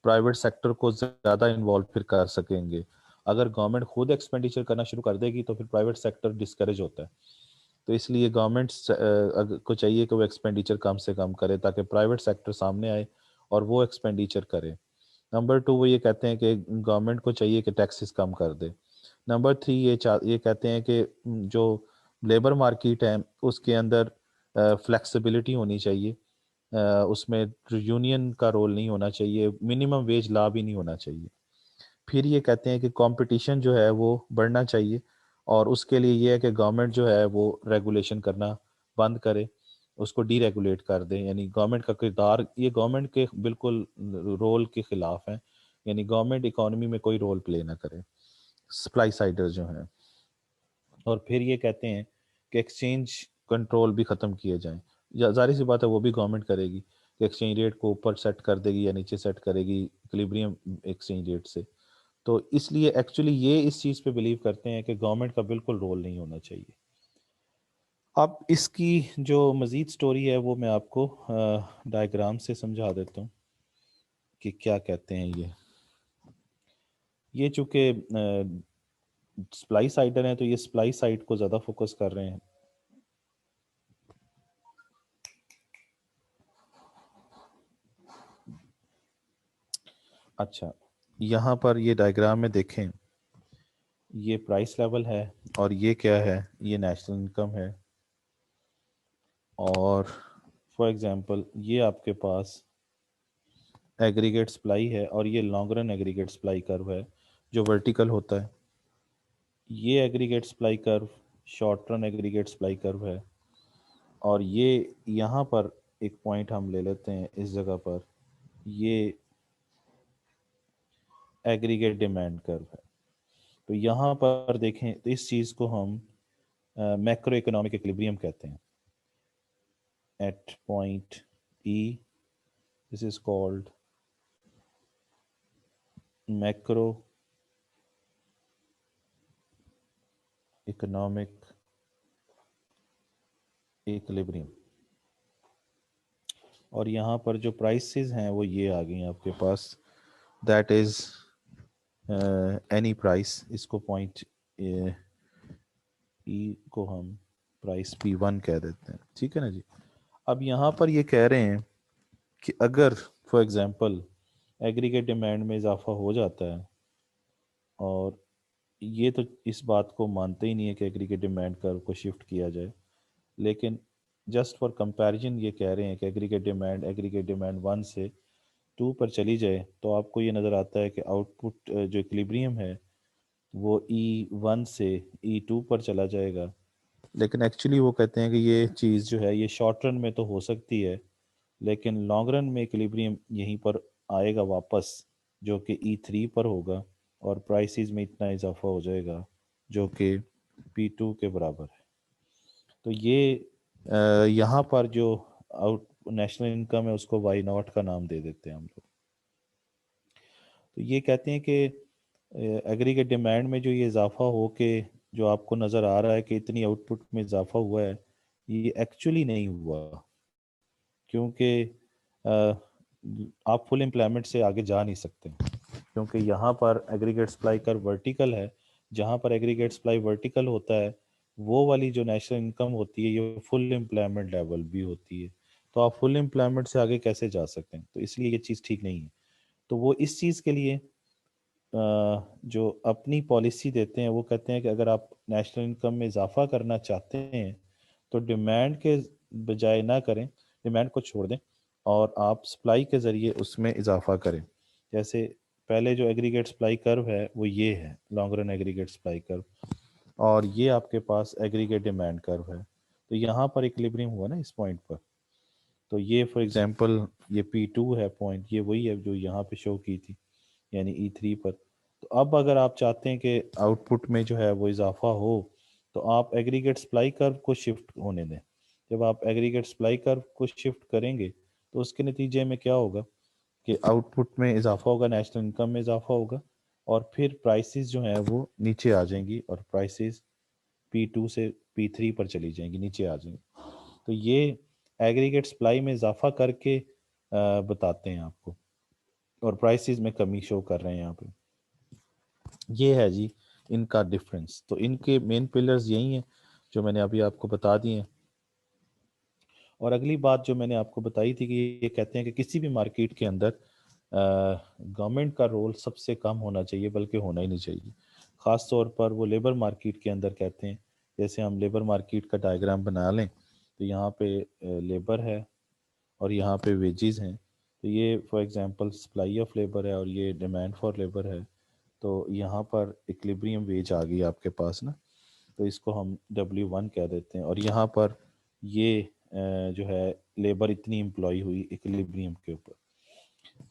پرائیویٹ سیکٹر کو زیادہ انوالو پھر کر سکیں گے. اگر گورنمنٹ خود ایکسپینڈیچر کرنا شروع کر دے گی تو پھر پرائیویٹ سیکٹر ڈسکریج ہوتا ہے. تو اس لیے گورنمنٹ کو چاہیے کہ وہ ایکسپینڈیچر کم سے کم کرے تاکہ پرائیویٹ سیکٹر سامنے آئے اور وہ ایکسپینڈیچر کرے. نمبر 2 وہ یہ کہتے ہیں کہ گورنمنٹ کو چاہیے کہ ٹیکسز کم کر دے. نمبر 3 یہ کہتے ہیں کہ جو لیبر مارکیٹ ہے اس کے اندر فلیکسیبلٹی ہونی چاہیے، اس میں یونین کا رول نہیں ہونا چاہیے، منیمم ویج لا بھی نہیں ہونا چاہیے. پھر یہ کہتے ہیں کہ کمپٹیشن جو ہے وہ بڑھنا چاہیے، اور اس کے لیے یہ ہے کہ گورنمنٹ جو ہے وہ ریگولیشن کرنا بند کرے، اس کو ڈی ریگولیٹ کر دے. یعنی گورنمنٹ کا کردار یہ گورنمنٹ کے بالکل رول کے خلاف ہے، یعنی گورنمنٹ اکانومی میں کوئی رول پلے نہ کرے، سپلائی سائڈر جو ہیں. اور پھر یہ کہتے ہیں کہ ایکسچینج کنٹرول بھی ختم کیے جائیں. ظاہر سی بات ہے وہ بھی گورنمنٹ کرے گی کہ ایکسچینج ریٹ کو اوپر سیٹ کر دے گی یا نیچے سیٹ کرے گی ایکویلبریم ایکسچینج ریٹ سے. تو اس لیے ایکچولی یہ اس چیز پہ بلیو کرتے ہیں کہ گورنمنٹ کا بالکل رول نہیں ہونا چاہیے. اب اس کی جو مزید سٹوری ہے وہ میں آپ کو ڈائیگرام سے سمجھا دیتا ہوں کہ کیا کہتے ہیں. یہ چونکہ سپلائی سائڈر ہیں تو یہ سپلائی سائڈ کو زیادہ فوکس کر رہے ہیں. اچھا، یہاں پر یہ ڈائیگرام میں دیکھیں، یہ پرائس لیول ہے اور یہ کیا ہے، یہ نیشنل انکم ہے. اور فار ایگزامپل یہ آپ کے پاس ایگریگیٹ سپلائی ہے اور یہ لانگ رن ایگریگیٹ سپلائی کرو ہے جو ورٹیکل ہوتا ہے. یہ ایگریگیٹ سپلائی کرو شارٹ رن ایگریگیٹ سپلائی کرو ہے. اور یہ یہاں پر ایک پوائنٹ ہم لے لیتے ہیں اس جگہ پر، یہ ایگریگیٹ ڈیمانڈ کرو ہے. تو یہاں پر دیکھیں تو اس چیز کو ہم میکرو اکنامک ایکویلبریم کہتے ہیں. At point E this is called macro economic equilibrium. اور یہاں پر جو پرائسز ہیں وہ یہ آ گئی ہیں آپ کے پاس، دیٹ از اینی پرائس. اس کو پوائنٹ ای کو ہم پرائس P1 کہہ دیتے ہیں، ٹھیک ہے نا جی. اب یہاں پر یہ کہہ رہے ہیں کہ اگر فار ایگزامپل ایگریگیٹ ڈیمانڈ میں اضافہ ہو جاتا ہے، اور یہ تو اس بات کو مانتے ہی نہیں ہے کہ ایگریگیٹ ڈیمانڈ کرو کو شفٹ کیا جائے، لیکن جسٹ فار کمپیریزن یہ کہہ رہے ہیں کہ ایگریگیٹ ڈیمانڈ 1 سے 2 پر چلی جائے تو آپ کو یہ نظر آتا ہے کہ آؤٹ پٹ جو ایکویلبریم ہے وہ E1 سے E2 پر چلا جائے گا. لیکن ایکچولی وہ کہتے ہیں کہ یہ چیز جو ہے یہ شارٹ رن میں تو ہو سکتی ہے، لیکن لانگ رن میں ایکویلبریم یہیں پر آئے گا واپس، جو کہ E3 پر ہوگا، اور پرائسز میں اتنا اضافہ ہو جائے گا جو کہ P2 کے برابر ہے. تو یہ یہاں پر جو نیشنل انکم ہے اس کو Y0 کا نام دے دیتے ہیں ہم لوگ. تو یہ کہتے ہیں کہ ایگریگیٹ ڈیمانڈ میں جو یہ اضافہ ہو کے جو آپ کو نظر آ رہا ہے کہ اتنی آؤٹ پٹ میں اضافہ ہوا ہے، یہ ایکچولی نہیں ہوا، کیونکہ آپ فل امپلائمنٹ سے آگے جا نہیں سکتے، کیونکہ یہاں پر ایگریگیٹ سپلائی کر ورٹیکل ہے. جہاں پر ایگریگیٹ سپلائی ورٹیکل ہوتا ہے وہ والی جو نیشنل انکم ہوتی ہے یہ فل امپلائمنٹ لیول بھی ہوتی ہے. تو آپ فل امپلائمنٹ سے آگے کیسے جا سکتے ہیں؟ تو اس لیے یہ چیز ٹھیک نہیں ہے. تو وہ اس چیز کے لیے جو اپنی پالیسی دیتے ہیں وہ کہتے ہیں کہ اگر آپ نیشنل انکم میں اضافہ کرنا چاہتے ہیں تو ڈیمانڈ کے بجائے نہ کریں، ڈیمانڈ کو چھوڑ دیں اور آپ سپلائی کے ذریعے اس میں اضافہ کریں. جیسے پہلے جو ایگریگیٹ سپلائی کرو ہے وہ یہ ہے لانگ رن ایگریگیٹ سپلائی کرو، اور یہ آپ کے پاس ایگریگیٹ ڈیمانڈ کرو ہے. تو یہاں پر ایکویلبریم ہوا نا اس پوائنٹ پر. تو یہ فار ایگزامپل یہ P2 ہے پوائنٹ، یہ وہی ہے جو یہاں پہ شو کی تھی یعنی E3 پر. تو اب اگر آپ چاہتے ہیں کہ آؤٹ پٹ میں جو ہے وہ اضافہ ہو تو آپ ایگریگیٹ سپلائی کرو کو شفٹ ہونے دیں. جب آپ ایگریگیٹ سپلائی کرو کو شفٹ کریں گے تو اس کے نتیجے میں کیا ہوگا کہ آؤٹ پٹ میں اضافہ ہوگا، نیشنل انکم میں اضافہ ہوگا، اور پھر پرائسز جو ہیں وہ نیچے آ جائیں گی اور پرائسز P2 سے P3 پر چلی جائیں گی، نیچے آ جائیں گی. تو یہ ایگریگیٹ سپلائی میں اضافہ کر کے بتاتے ہیں آپ کو، اور پرائسز میں کمی شو کر رہے ہیں یہاں پہ. یہ ہے جی ان کا ڈفرنس. تو ان کے مین پلرز یہی ہیں جو میں نے ابھی آپ کو بتا دیے ہیں. اور اگلی بات جو میں نے آپ کو بتائی تھی کہ یہ کہتے ہیں کہ کسی بھی مارکیٹ کے اندر گورنمنٹ کا رول سب سے کم ہونا چاہیے، بلکہ ہونا ہی نہیں چاہیے. خاص طور پر وہ لیبر مارکیٹ کے اندر کہتے ہیں. جیسے ہم لیبر مارکیٹ کا ڈائیگرام بنا لیں تو یہاں پہ لیبر ہے اور یہاں پہ ویجز ہیں. تو یہ for example supply of labour ہے اور یہ ڈیمانڈ فار لیبر ہے. تو یہاں پر ایکلیبریم ویج آ گئی آپ کے پاس نا، تو اس کو ہم W1 کہہ دیتے ہیں. اور یہاں پر یہ جو ہے لیبر اتنی امپلائی ہوئی ایکلیبریم کے اوپر.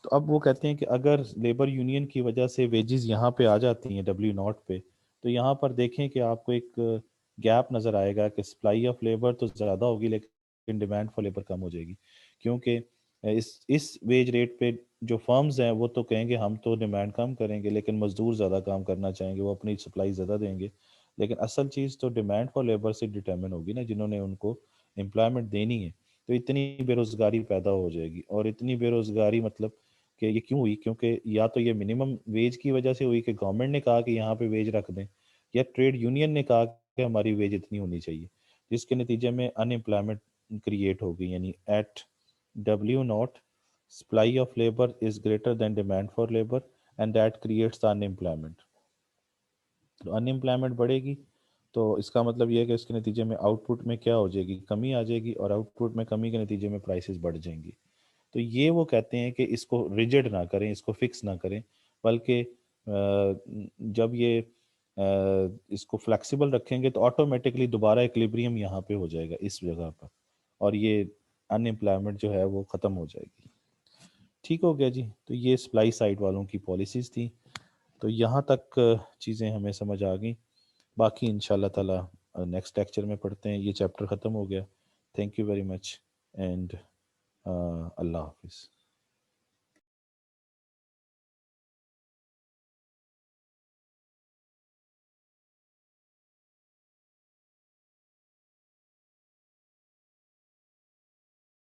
تو اب وہ کہتے ہیں کہ اگر لیبر یونین کی وجہ سے ویجز یہاں پہ آ جاتی ہیں W0 پہ، تو یہاں پر دیکھیں کہ آپ کو ایک گیپ نظر آئے گا کہ سپلائی آف لیبر تو زیادہ ہوگی لیکن ڈیمانڈ فار لیبر کم ہو جائے گی. کیونکہ اس ویج ریٹ پہ جو فرمز ہیں وہ تو کہیں گے ہم تو ڈیمانڈ کم کریں گے لیکن مزدور زیادہ کام کرنا چاہیں گے، وہ اپنی سپلائی زیادہ دیں گے. لیکن اصل چیز تو ڈیمانڈ فار لیبر سے ڈٹرمن ہوگی نا، جنہوں نے ان کو امپلائمنٹ دینی ہے. تو اتنی بے روزگاری پیدا ہو جائے گی. اور اتنی بے روزگاری مطلب کہ یہ کیوں ہوئی؟ کیونکہ یا تو یہ منیمم ویج کی وجہ سے ہوئی کہ گورنمنٹ نے کہا کہ یہاں پہ ویج رکھ دیں، یا ٹریڈ یونین نے کہا کہ ہماری ویج اتنی ہونی چاہیے، جس کے نتیجے میں ان امپلائمنٹ کریٹ ہوگی. یعنی at W0 supply of labor is greater than demand for labor and that creates the unemployment. تو ان امپلائمنٹ بڑھے گی تو اس کا مطلب یہ ہے کہ اس کے نتیجے میں آؤٹ پٹ میں کیا ہو جائے گی؟ کمی آ جائے گی، اور آؤٹ پٹ میں کمی کے نتیجے میں پرائسز بڑھ جائیں گی. تو یہ وہ کہتے ہیں کہ اس کو ریجڈ نہ کریں، اس کو فکس نہ کریں، بلکہ جب یہ اس کو فلیکسیبل رکھیں گے تو آٹومیٹکلی دوبارہ ایکلیبریم یہاں پہ ہو جائے گا اس جگہ پر، اور یہ ان امپلائمنٹ جو ہے وہ ختم ہو جائے گی. ٹھیک ہو گیا جی. تو یہ سپلائی سائڈ والوں کی پالیسیز تھیں. تو یہاں تک چیزیں ہمیں سمجھ آ گئیں. باقی ان شاء اللہ تعالیٰ نیکسٹ لیکچر میں پڑھتے ہیں. یہ چیپٹر ختم ہو گیا. Thank you very much and اللہ حافظ.